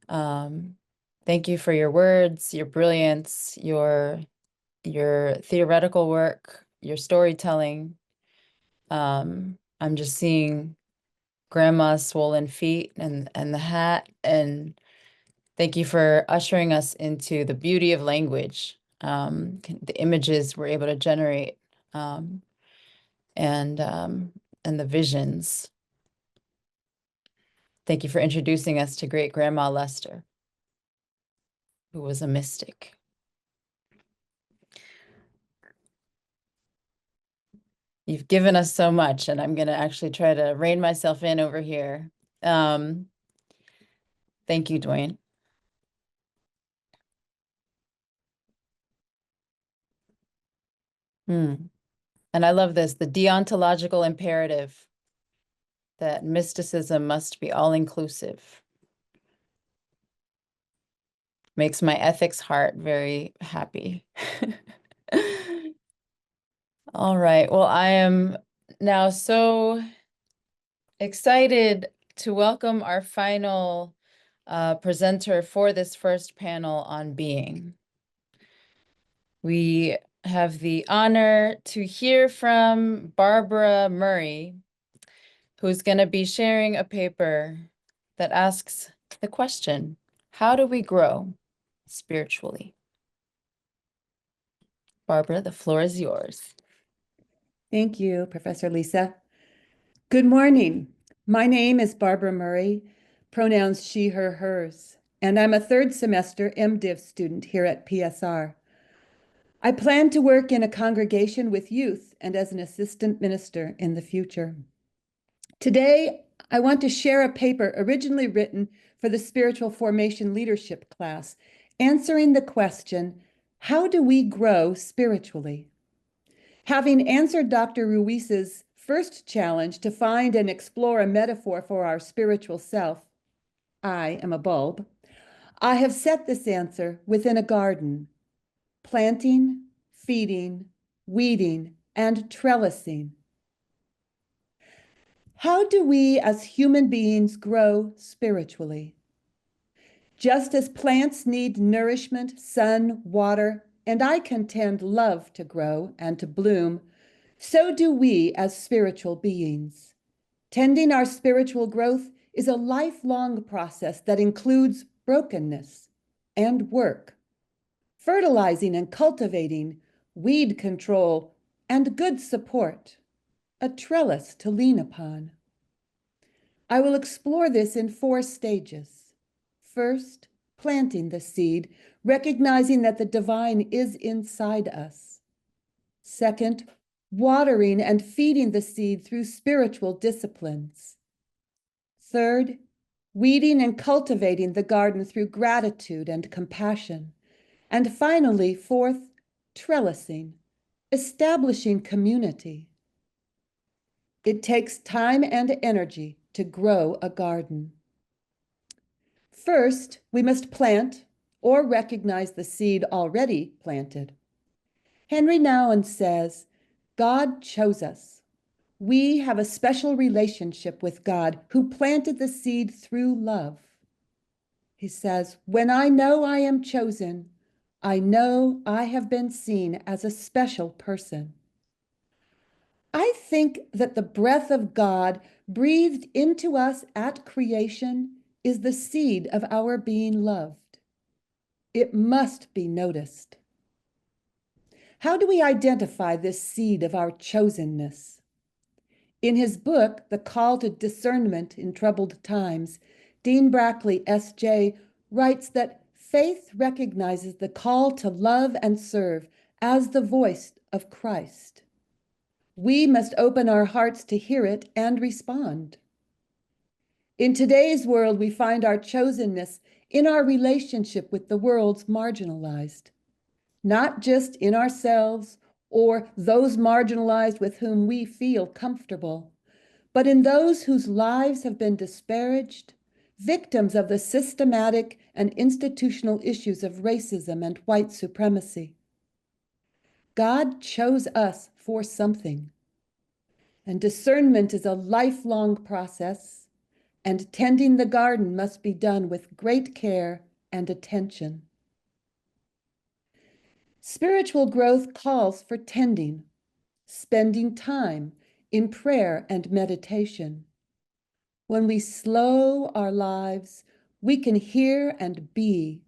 Thank you for your words, your brilliance, your theoretical work, your storytelling. I'm just seeing Grandma's swollen feet and the hat, and thank you for ushering us into the beauty of language, the images we're able to generate, and the visions. Thank you for introducing us to Great-Grandma Lester, who was a mystic. You've given us so much, and I'm going to actually try to rein myself in over here. Thank you, Dwayne. And I love this, the deontological imperative that mysticism must be all-inclusive. Makes my ethics heart very happy. All right, well, I am now so excited to welcome our final presenter for this first panel on being. We have the honor to hear from Barbara Murray, who's going to be sharing a paper that asks the question, how do we grow spiritually? Barbara, the floor is yours. Thank you, Professor Lisa. Good morning. My name is Barbara Murray, pronouns she, her, hers, and I'm a third semester MDiv student here at PSR. I plan to work in a congregation with youth and as an assistant minister in the future. Today, I want to share a paper originally written for the Spiritual Formation Leadership class, answering the question, how do we grow spiritually? Having answered Dr. Ruiz's first challenge to find and explore a metaphor for our spiritual self, I am a bulb, I have set this answer within a garden, planting, feeding, weeding, and trellising. How do we as human beings grow spiritually? Just as plants need nourishment, sun, water, and I contend love to grow and to bloom, so do we as spiritual beings. Tending our spiritual growth is a lifelong process that includes brokenness and work, fertilizing and cultivating, weed control, and good support, a trellis to lean upon. I will explore this in 4 stages. First, planting the seed, recognizing that the divine is inside us. Second, watering and feeding the seed through spiritual disciplines. Third, weeding and cultivating the garden through gratitude and compassion. And finally, fourth, trellising, establishing community. It takes time and energy to grow a garden. First, we must plant or recognize the seed already planted. Henry Nouwen says, God chose us. We have a special relationship with God who planted the seed through love. He says, when I know I am chosen, I know I have been seen as a special person. I think that the breath of God breathed into us at creation is the seed of our being loved. It must be noticed. How do we identify this seed of our chosenness? In his book, The Call to Discernment in Troubled Times, Dean Brackley, S.J., writes that faith recognizes the call to love and serve as the voice of Christ. We must open our hearts to hear it and respond. In today's world, we find our chosenness in our relationship with the world's marginalized, not just in ourselves or those marginalized with whom we feel comfortable, but in those whose lives have been disparaged, victims of the systematic and institutional issues of racism and white supremacy. God chose us for something. And discernment is a lifelong process, and tending the garden must be done with great care and attention. Spiritual growth calls for tending, spending time in prayer and meditation. When we slow our lives, we can hear and be,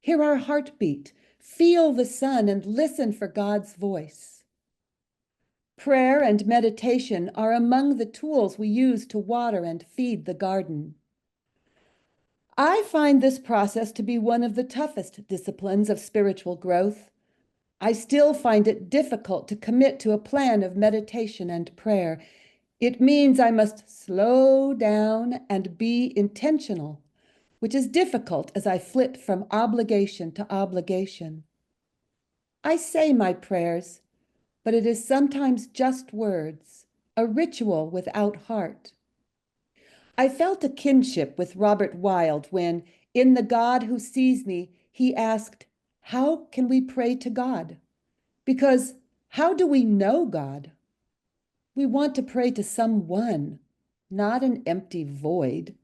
hear our heartbeat, feel the sun, and listen for God's voice. Prayer and meditation are among the tools we use to water and feed the garden. I find this process to be one of the toughest disciplines of spiritual growth. I still find it difficult to commit to a plan of meditation and prayer. It means I must slow down and be intentional, which is difficult as I flip from obligation to obligation. I say my prayers, but it is sometimes just words, a ritual without heart. I felt a kinship with Robert Wilde when, in The God Who Sees Me, he asked, how can we pray to God? Because how do we know God? We want to pray to someone, not an empty void.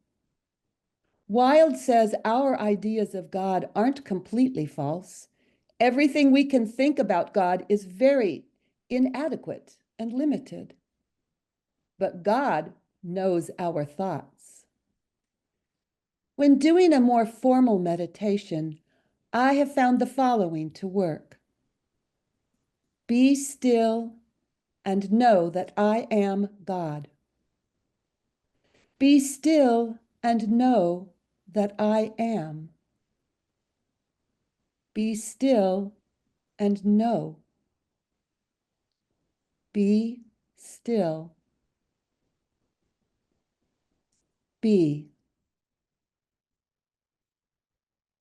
Wilde says our ideas of God aren't completely false. Everything we can think about God is very inadequate and limited. But God knows our thoughts. When doing a more formal meditation, I have found the following to work. Be still and know that I am God. Be still and know that I am. Be still and know. Be still. Be.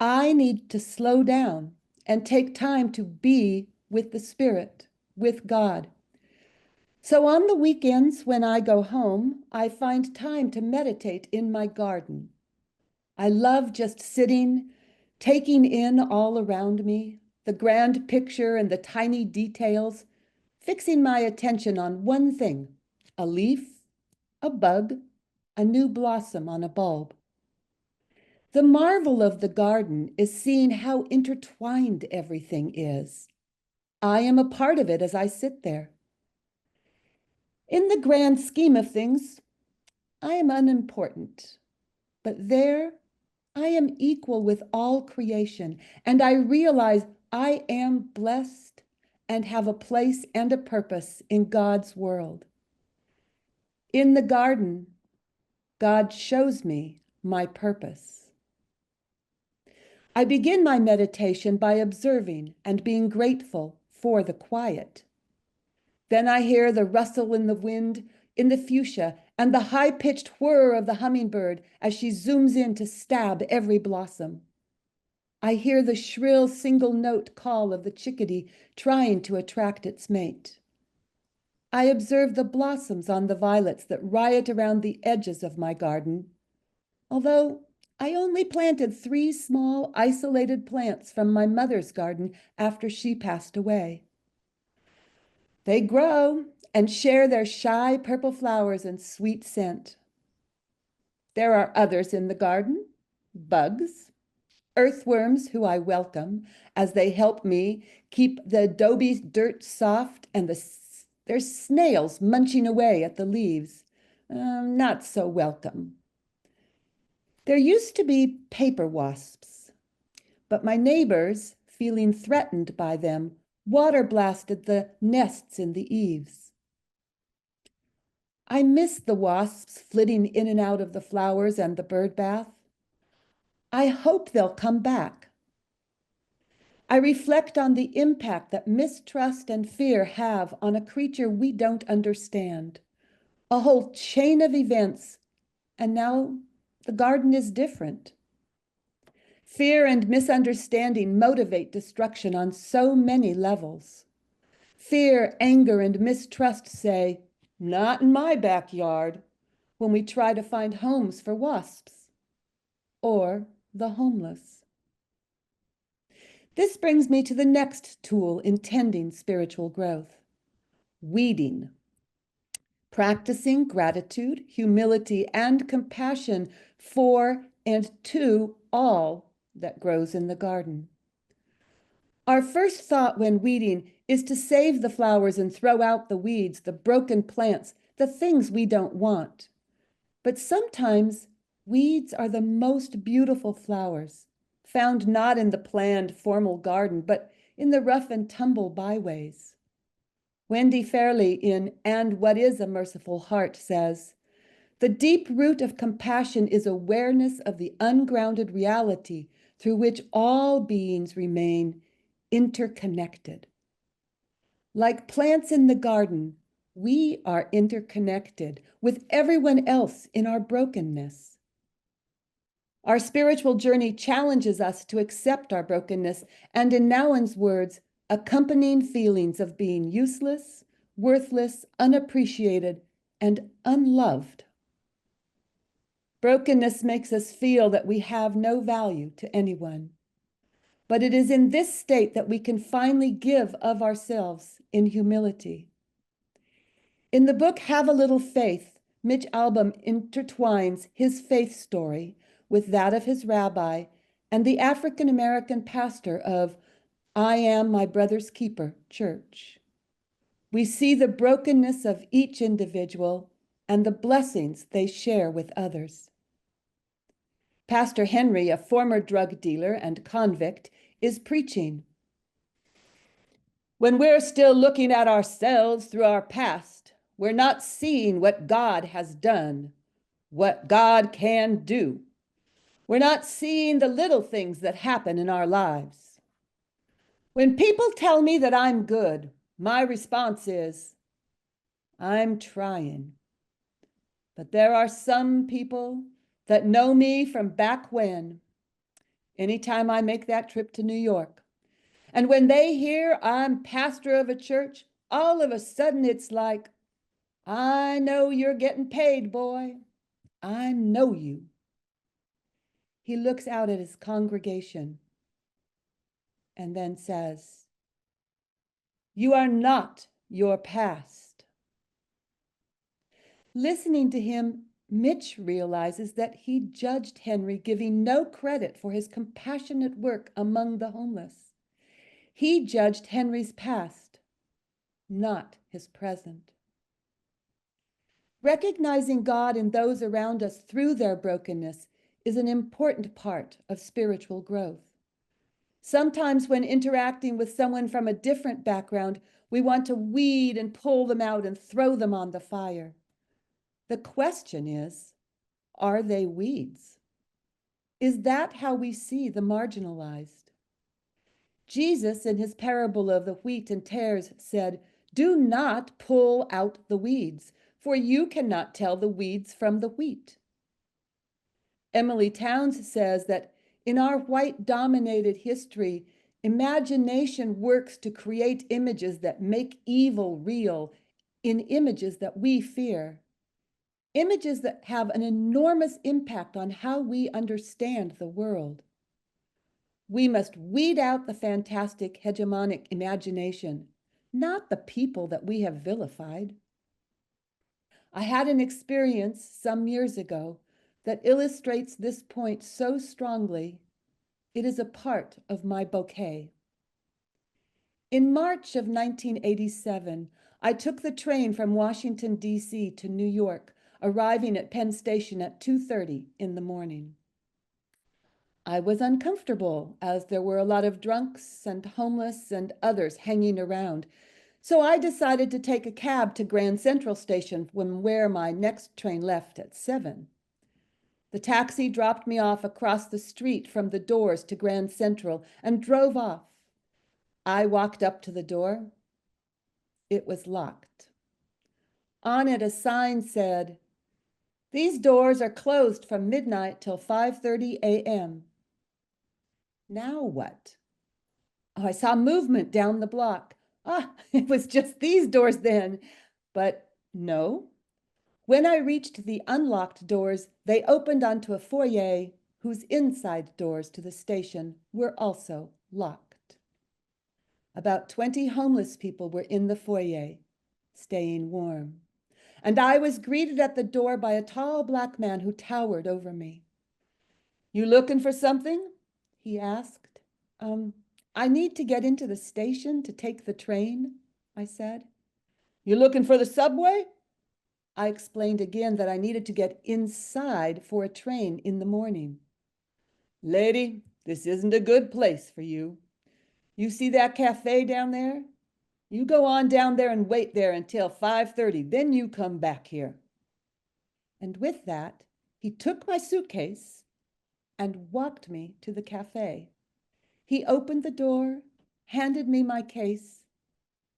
I need to slow down and take time to be with the Spirit, with God. So on the weekends when I go home, I find time to meditate in my garden. I love just sitting, taking in all around me, the grand picture and the tiny details, fixing my attention on one thing, a leaf, a bug, a new blossom on a bulb. The marvel of the garden is seeing how intertwined everything is. I am a part of it as I sit there. In the grand scheme of things, I am unimportant, but there I am equal with all creation, and I realize I am blessed and have a place and a purpose in God's world. In the garden, God shows me my purpose. I begin my meditation by observing and being grateful for the quiet. Then I hear the rustle in the wind in the fuchsia and the high-pitched whir of the hummingbird as she zooms in to stab every blossom. I hear the shrill single-note call of the chickadee trying to attract its mate. I observe the blossoms on the violets that riot around the edges of my garden, although I only planted 3 small isolated plants from my mother's garden after she passed away. They grow and share their shy purple flowers and sweet scent. There are others in the garden, bugs, earthworms who I welcome as they help me keep the adobe dirt soft, and there's snails munching away at the leaves. Not so welcome. There used to be paper wasps, but my neighbors, feeling threatened by them, water blasted the nests in the eaves. I miss the wasps flitting in and out of the flowers and the bird bath. I hope they'll come back. I reflect on the impact that mistrust and fear have on a creature we don't understand. A whole chain of events, and now the garden is different. Fear and misunderstanding motivate destruction on so many levels. Fear, anger, and mistrust say, "Not in my backyard," when we try to find homes for wasps or the homeless. This brings me to the next tool in tending spiritual growth: weeding. Practicing gratitude, humility, and compassion for and to all that grows in the garden. Our first thought when weeding is to save the flowers and throw out the weeds, the broken plants, the things we don't want. But sometimes weeds are the most beautiful flowers, found not in the planned formal garden, but in the rough and tumble byways. Wendy Fairley in And What is a Merciful Heart says, "The deep root of compassion is awareness of the ungrounded reality through which all beings remain interconnected. Like plants in the garden, we are interconnected with everyone else in our brokenness. Our spiritual journey challenges us to accept our brokenness and, in Nouwen's words, accompanying feelings of being useless, worthless, unappreciated, and unloved. Brokenness makes us feel that we have no value to anyone. But it is in this state that we can finally give of ourselves in humility. In the book Have a Little Faith, Mitch Albom intertwines his faith story with that of his rabbi and the African-American pastor of I Am My Brother's Keeper Church. We see the brokenness of each individual and the blessings they share with others. Pastor Henry, a former drug dealer and convict, is preaching. When we're still looking at ourselves through our past, we're not seeing what God has done, what God can do. We're not seeing the little things that happen in our lives. When people tell me that I'm good, my response is, I'm trying. But there are some people that know me from back when, anytime I make that trip to New York. And when they hear I'm pastor of a church, all of a sudden it's like, I know you're getting paid, boy. I know you. He looks out at his congregation and then says, you are not your past. Listening to him Mitch realizes that he judged Henry, giving no credit for his compassionate work among the homeless. He judged Henry's past, not his present. Recognizing God in those around us through their brokenness is an important part of spiritual growth. Sometimes when interacting with someone from a different background, we want to weed and pull them out and throw them on the fire. The question is, are they weeds? Is that how we see the marginalized? Jesus, in his parable of the wheat and tares, said, "Do not pull out the weeds, for you cannot tell the weeds from the wheat." Emily Towns says that in our white-dominated history, imagination works to create images that make evil real in images that we fear. Images that have an enormous impact on how we understand the world. We must weed out the fantastic hegemonic imagination, not the people that we have vilified. I had an experience some years ago that illustrates this point so strongly. It is a part of my bouquet. In March of 1987, I took the train from Washington, D.C. to New York, arriving at Penn Station at 2:30 in the morning. I was uncomfortable as there were a lot of drunks and homeless and others hanging around, so I decided to take a cab to Grand Central Station from where my next train left at 7. The taxi dropped me off across the street from the doors to Grand Central and drove off. I walked up to the door. It was locked. On it, a sign said, "These doors are closed from midnight till 5:30 a.m. Now what? Oh, I saw movement down the block. It was just these doors then. But no. When I reached the unlocked doors, they opened onto a foyer whose inside doors to the station were also locked. About 20 homeless people were in the foyer, staying warm. And I was greeted at the door by a tall black man who towered over me. "You looking for something?" he asked. I need to get into the station to take the train," I said. "You looking for the subway?" I explained again that I needed to get inside for a train in the morning. "Lady, this isn't a good place for you. You see that cafe down there? You go on down there and wait there until 5:30, then you come back here." And with that, he took my suitcase and walked me to the cafe. He opened the door, handed me my case,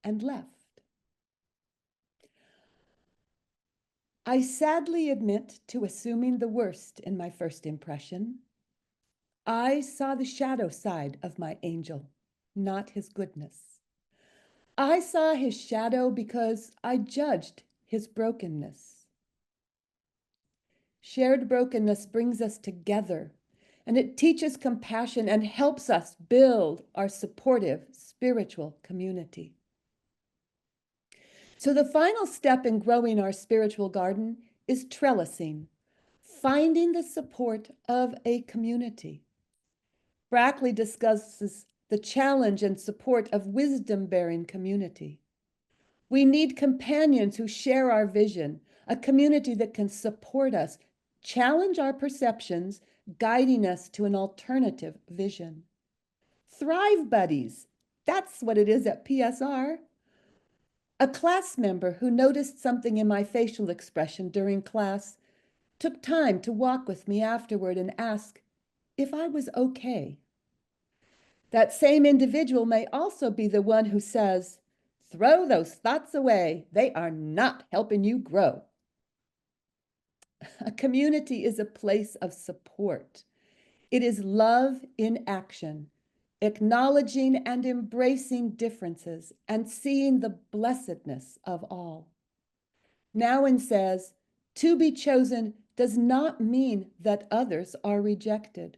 and left. I sadly admit to assuming the worst in my first impression. I saw the shadow side of my angel, not his goodness. I saw his shadow because I judged his brokenness. Shared brokenness brings us together, and it teaches compassion and helps us build our supportive spiritual community. So the final step in growing our spiritual garden is trellising, finding the support of a community. Brackley discusses the challenge and support of wisdom-bearing community. We need companions who share our vision, a community that can support us, challenge our perceptions, guiding us to an alternative vision. Thrive buddies, that's what it is at PSR. A class member who noticed something in my facial expression during class took time to walk with me afterward and ask if I was okay. That same individual may also be the one who says, "Throw those thoughts away. They are not helping you grow." A community is a place of support. It is love in action, acknowledging and embracing differences and seeing the blessedness of all. Nouwen says, to be chosen does not mean that others are rejected.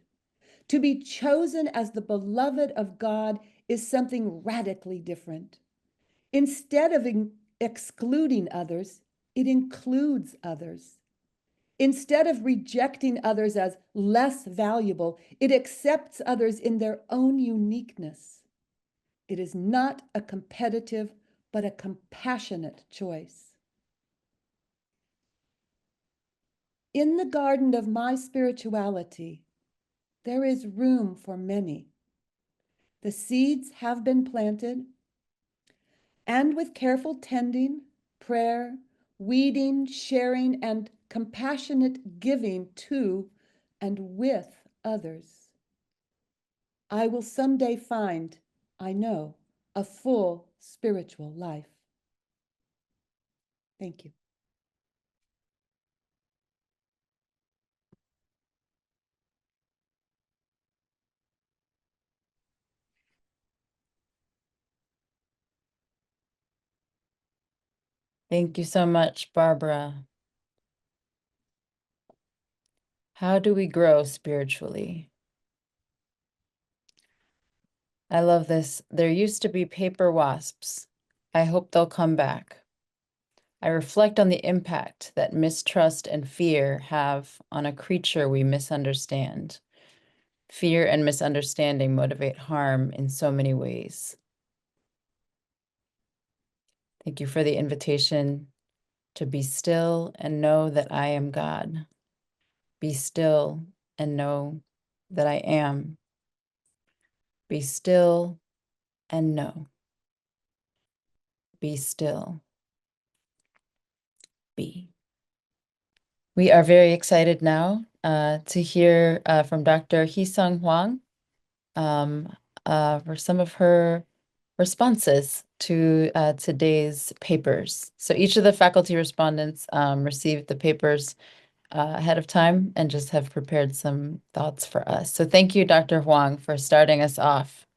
To be chosen as the beloved of God is something radically different. Instead of excluding others, it includes others. Instead of rejecting others as less valuable, it accepts others in their own uniqueness. It is not a competitive, but a compassionate choice. In the garden of my spirituality, there is room for many. The seeds have been planted, and with careful tending, prayer, weeding, sharing, and compassionate giving to and with others, I will someday find, I know, a full spiritual life. Thank you. Thank you so much, Barbara. How do we grow spiritually? I love this. There used to be paper wasps. I hope they'll come back. I reflect on the impact that mistrust and fear have on a creature we misunderstand. Fear and misunderstanding motivate harm in so many ways. Thank you for the invitation to be still and know that I am God. Be still and know that I am. Be still and know. Be still. Be. We are very excited now to hear from Dr. Hee-Sung Hwang for some of her responses to today's papers. So each of the faculty respondents received the papers ahead of time and just have prepared some thoughts for us. So thank you, Dr. Hwang, for starting us off.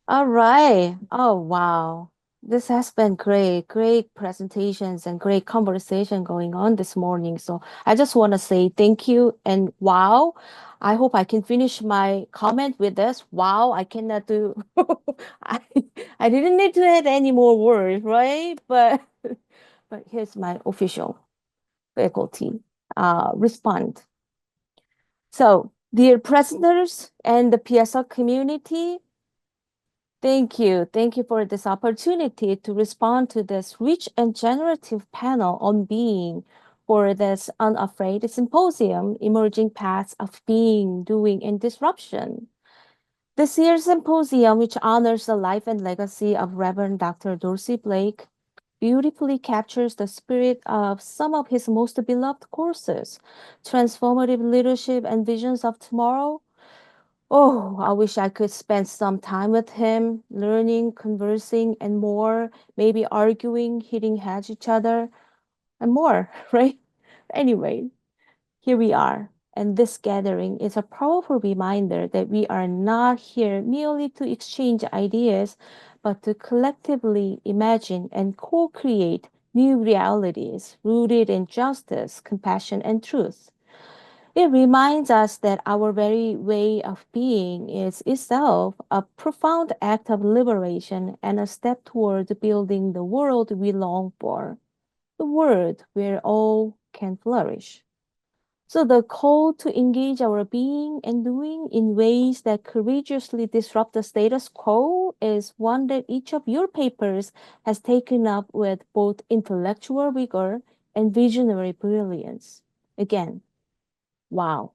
All right. Oh, wow. This has been great presentations and great conversation going on this morning. So I just want to say thank you and wow. I hope I can finish my comment with this. Wow, I cannot do I I didn't need to add any more words, right? But here's my official faculty respond. So, dear presenters and the PSR community, thank you. Thank you for this opportunity to respond to this rich and generative panel on being for this Unafraid Symposium, Emerging Paths of Being, Doing, and Disruption. This year's symposium, which honors the life and legacy of Reverend Dr. Dorsey Blake, beautifully captures the spirit of some of his most beloved courses, Transformative Leadership and Visions of Tomorrow. Oh, I wish I could spend some time with him, learning, conversing, and more, maybe arguing, hitting heads each other, and more, right? Anyway, here we are. And this gathering is a powerful reminder that we are not here merely to exchange ideas, but to collectively imagine and co-create new realities rooted in justice, compassion, and truth. It reminds us that our very way of being is itself a profound act of liberation and a step toward building the world we long for, the world where all can flourish. So the call to engage our being and doing in ways that courageously disrupt the status quo is one that each of your papers has taken up with both intellectual rigor and visionary brilliance. Again, wow.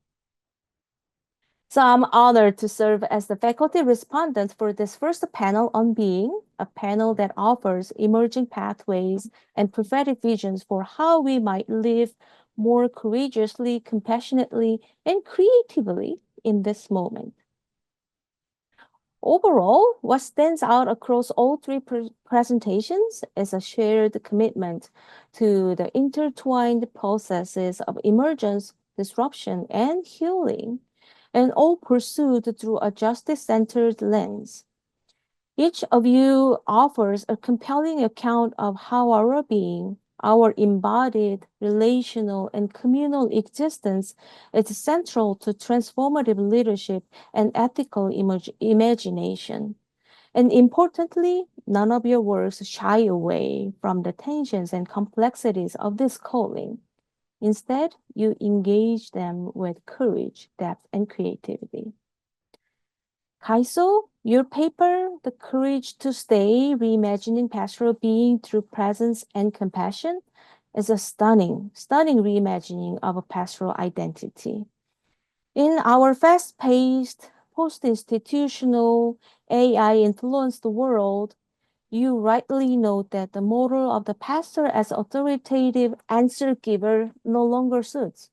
So I'm honored to serve as the faculty respondent for this first panel on being, a panel that offers emerging pathways and prophetic visions for how we might live more courageously, compassionately, and creatively in this moment. Overall, what stands out across all three presentations is a shared commitment to the intertwined processes of emergence, disruption, and healing, and all pursued through a justice-centered lens. Each of you offers a compelling account of how our being, our embodied, relational, and communal existence is central to transformative leadership and ethical imagination. And importantly, none of your works shy away from the tensions and complexities of this calling. Instead, you engage them with courage, depth, and creativity. Kaiso, your paper, The Courage to Stay, Reimagining Pastoral Being Through Presence and Compassion, is a stunning reimagining of a pastoral identity. In our fast-paced, post-institutional, AI-influenced world, you rightly note that the model of the pastor as authoritative answer giver no longer suits.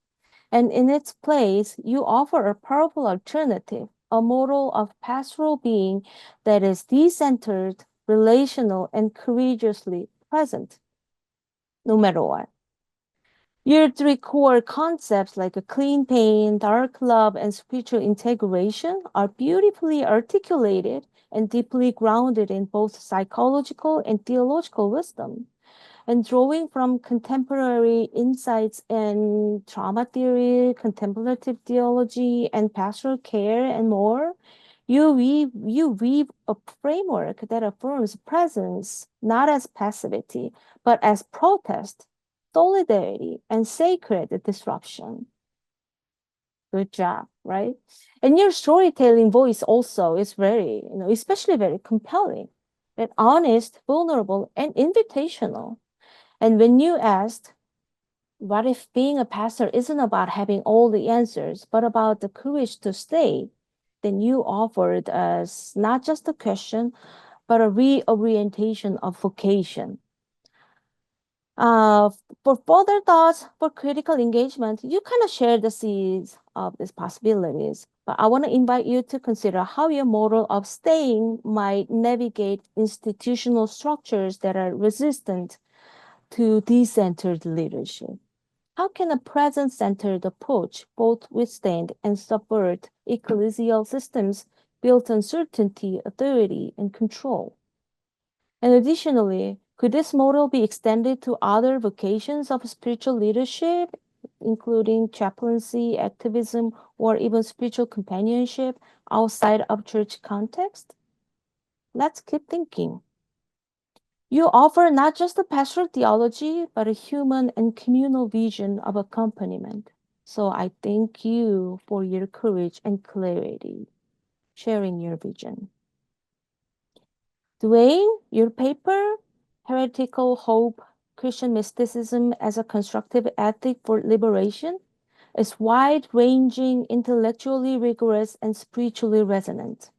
And in its place, you offer a powerful alternative, a model of pastoral being that is decentered, relational, and courageously present, no matter what. Your three core concepts like a clean pain, dark love, and spiritual integration are beautifully articulated and deeply grounded in both psychological and theological wisdom. And drawing from contemporary insights in trauma theory, contemplative theology, and pastoral care, and more, you weave a framework that affirms presence not as passivity, but as protest, solidarity, and sacred disruption. Good job, right? And your storytelling voice also is very, especially very compelling, and honest, vulnerable, and invitational. And when you asked, what if being a pastor isn't about having all the answers, but about the courage to stay? Then you offered us not just a question, but a reorientation of vocation. For further thoughts, for critical engagement, you kind of share the seeds of these possibilities. But I want to invite you to consider how your model of staying might navigate institutional structures that are resistant to decentered leadership. How can a presence-centered approach both withstand and subvert ecclesial systems built on certainty, authority, and control? And additionally, could this model be extended to other vocations of spiritual leadership, including chaplaincy, activism, or even spiritual companionship outside of church context? Let's keep thinking. You offer not just a pastoral theology, but a human and communal vision of accompaniment. So I thank you for your courage and clarity, sharing your vision. Dwayne, your paper, Heretical Hope, Christian Mysticism as a Constructive Ethic for Liberation, is wide-ranging, intellectually rigorous, and spiritually resonant.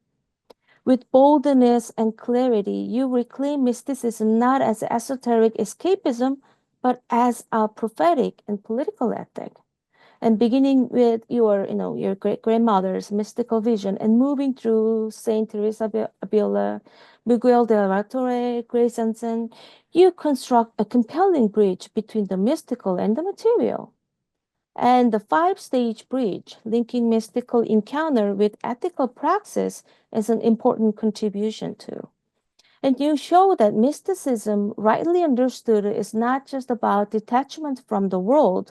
With boldness and clarity, you reclaim mysticism not as esoteric escapism, but as a prophetic and political ethic. And beginning with your great-grandmother's mystical vision and moving through Saint Teresa Avila, Miguel de la Torre, Grace Anson, you construct a compelling bridge between the mystical and the material. And the 5-stage bridge, linking mystical encounter with ethical praxis, is an important contribution too. And you show that mysticism, rightly understood, is not just about detachment from the world,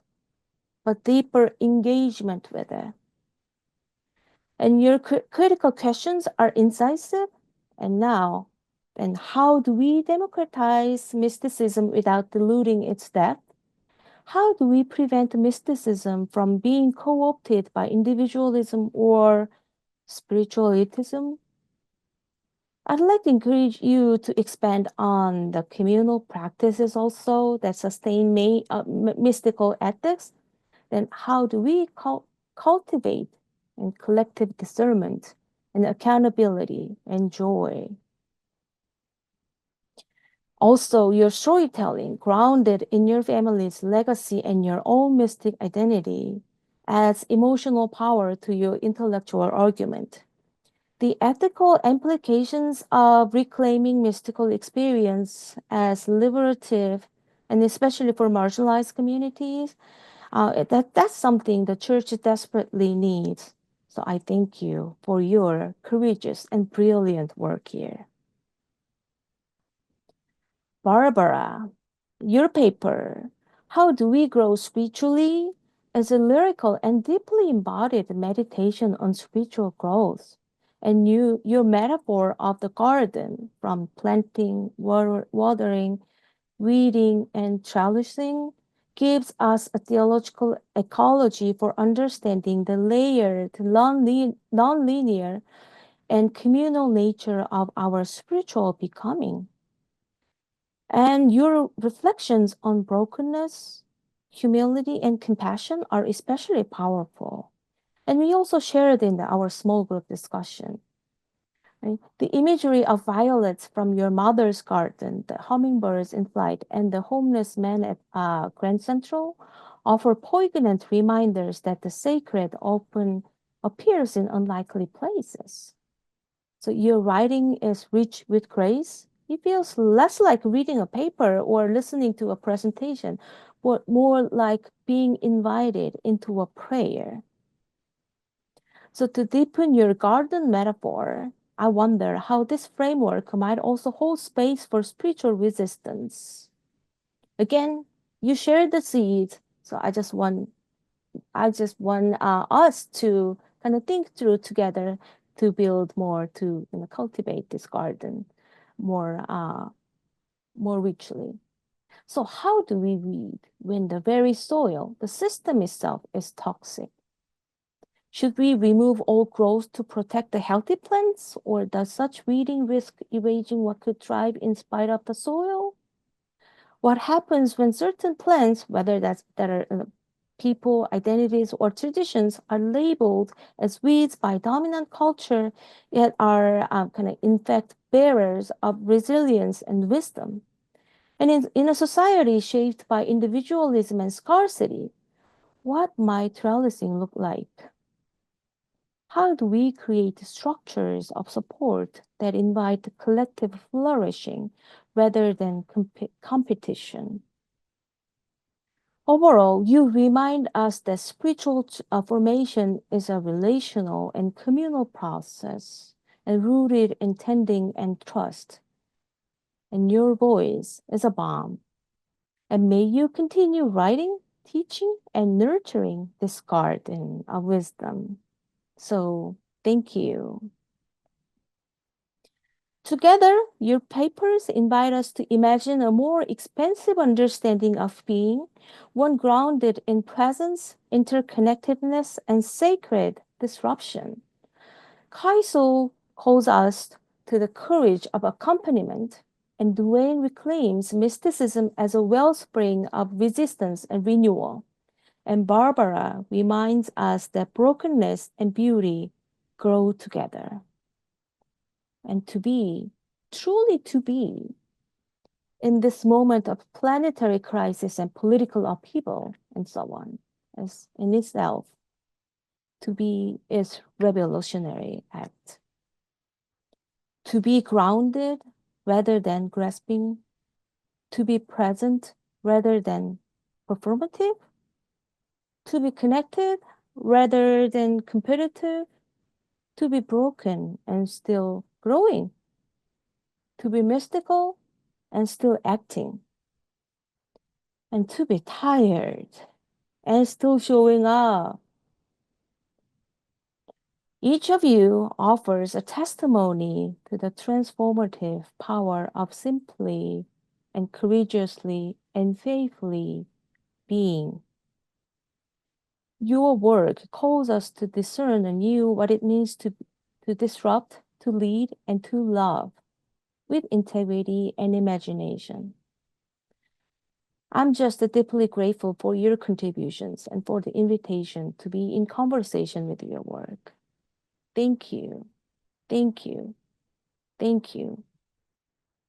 but deeper engagement with it. And your critical questions are incisive. And now, then how do we democratize mysticism without diluting its depth? How do we prevent mysticism from being co-opted by individualism or spiritual elitism? I'd like to encourage you to expand on the communal practices also that sustain mystical ethics. Then how do we cultivate and collective discernment and accountability and joy? Also, your storytelling, grounded in your family's legacy and your own mystic identity, adds emotional power to your intellectual argument. The ethical implications of reclaiming mystical experience as liberative, and especially for marginalized communities, that's something the church desperately needs. So I thank you for your courageous and brilliant work here. Barbara, your paper, How Do We Grow Spiritually, is a lyrical and deeply embodied meditation on spiritual growth. And your metaphor of the garden, from planting, watering, weeding, and trellising, gives us a theological ecology for understanding the layered, non-linear, and communal nature of our spiritual becoming. And your reflections on brokenness, humility, and compassion are especially powerful. And we also shared in our small group discussion. Right? The imagery of violets from your mother's garden, the hummingbirds in flight, and the homeless man at Grand Central offer poignant reminders that the sacred often appears in unlikely places. So your writing is rich with grace. It feels less like reading a paper or listening to a presentation, but more like being invited into a prayer. So to deepen your garden metaphor, I wonder how this framework might also hold space for spiritual resistance. Again, you shared the seeds, so I just want us to kind of think through together to build more, to cultivate this garden more richly. So how do we weed when the very soil, the system itself, is toxic? Should we remove all growth to protect the healthy plants, or does such weeding risk erasing what could thrive in spite of the soil? What happens when certain plants, whether that are people, identities, or traditions, are labeled as weeds by dominant culture, yet are kind of in fact bearers of resilience and wisdom? And in a society shaped by individualism and scarcity, what might trellising look like? How do we create structures of support that invite collective flourishing rather than competition? Overall, you remind us that spiritual formation is a relational and communal process and rooted in tending and trust. And your voice is a balm. And may you continue writing, teaching, and nurturing this garden of wisdom. So, thank you. Together, your papers invite us to imagine a more expansive understanding of being, one grounded in presence, interconnectedness, and sacred disruption. Kaiso calls us to the courage of accompaniment, and Duane reclaims mysticism as a wellspring of resistance and renewal. And Barbara reminds us that brokenness and beauty grow together. And to be, truly to be, in this moment of planetary crisis and political upheaval and so on, as in itself, to be is revolutionary act. To be grounded rather than grasping, to be present rather than performative, to be connected rather than competitive, to be broken and still growing, to be mystical and still acting, and to be tired and still showing up. Each of you offers a testimony to the transformative power of simply and courageously and faithfully being. Your work calls us to discern anew what it means to disrupt, to lead, and to love with integrity and imagination. I'm just deeply grateful for your contributions and for the invitation to be in conversation with your work. Thank you, thank you, thank you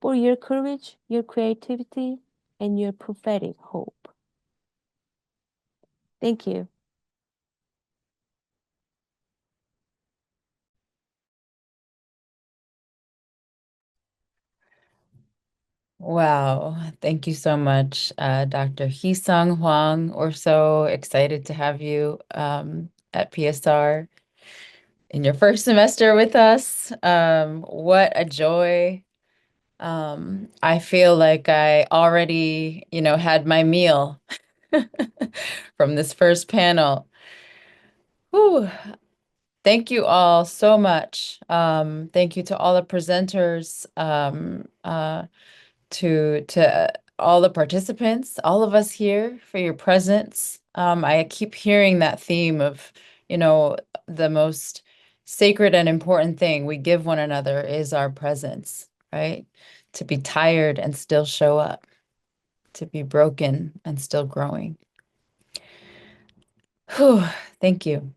for your courage, your creativity, and your prophetic hope. Thank you. Wow, thank you so much, Dr. Hee-sung Hwang. We're so excited to have you at PSR in your first semester with us. What a joy. I feel like I already, had my meal from this first panel. Whew. Thank you all so much. Thank you to all the presenters, to all the participants, all of us here for your presence. I keep hearing that theme of, the most sacred and important thing we give one another is our presence, right? To be tired and still show up, to be broken and still growing. Whew, thank you.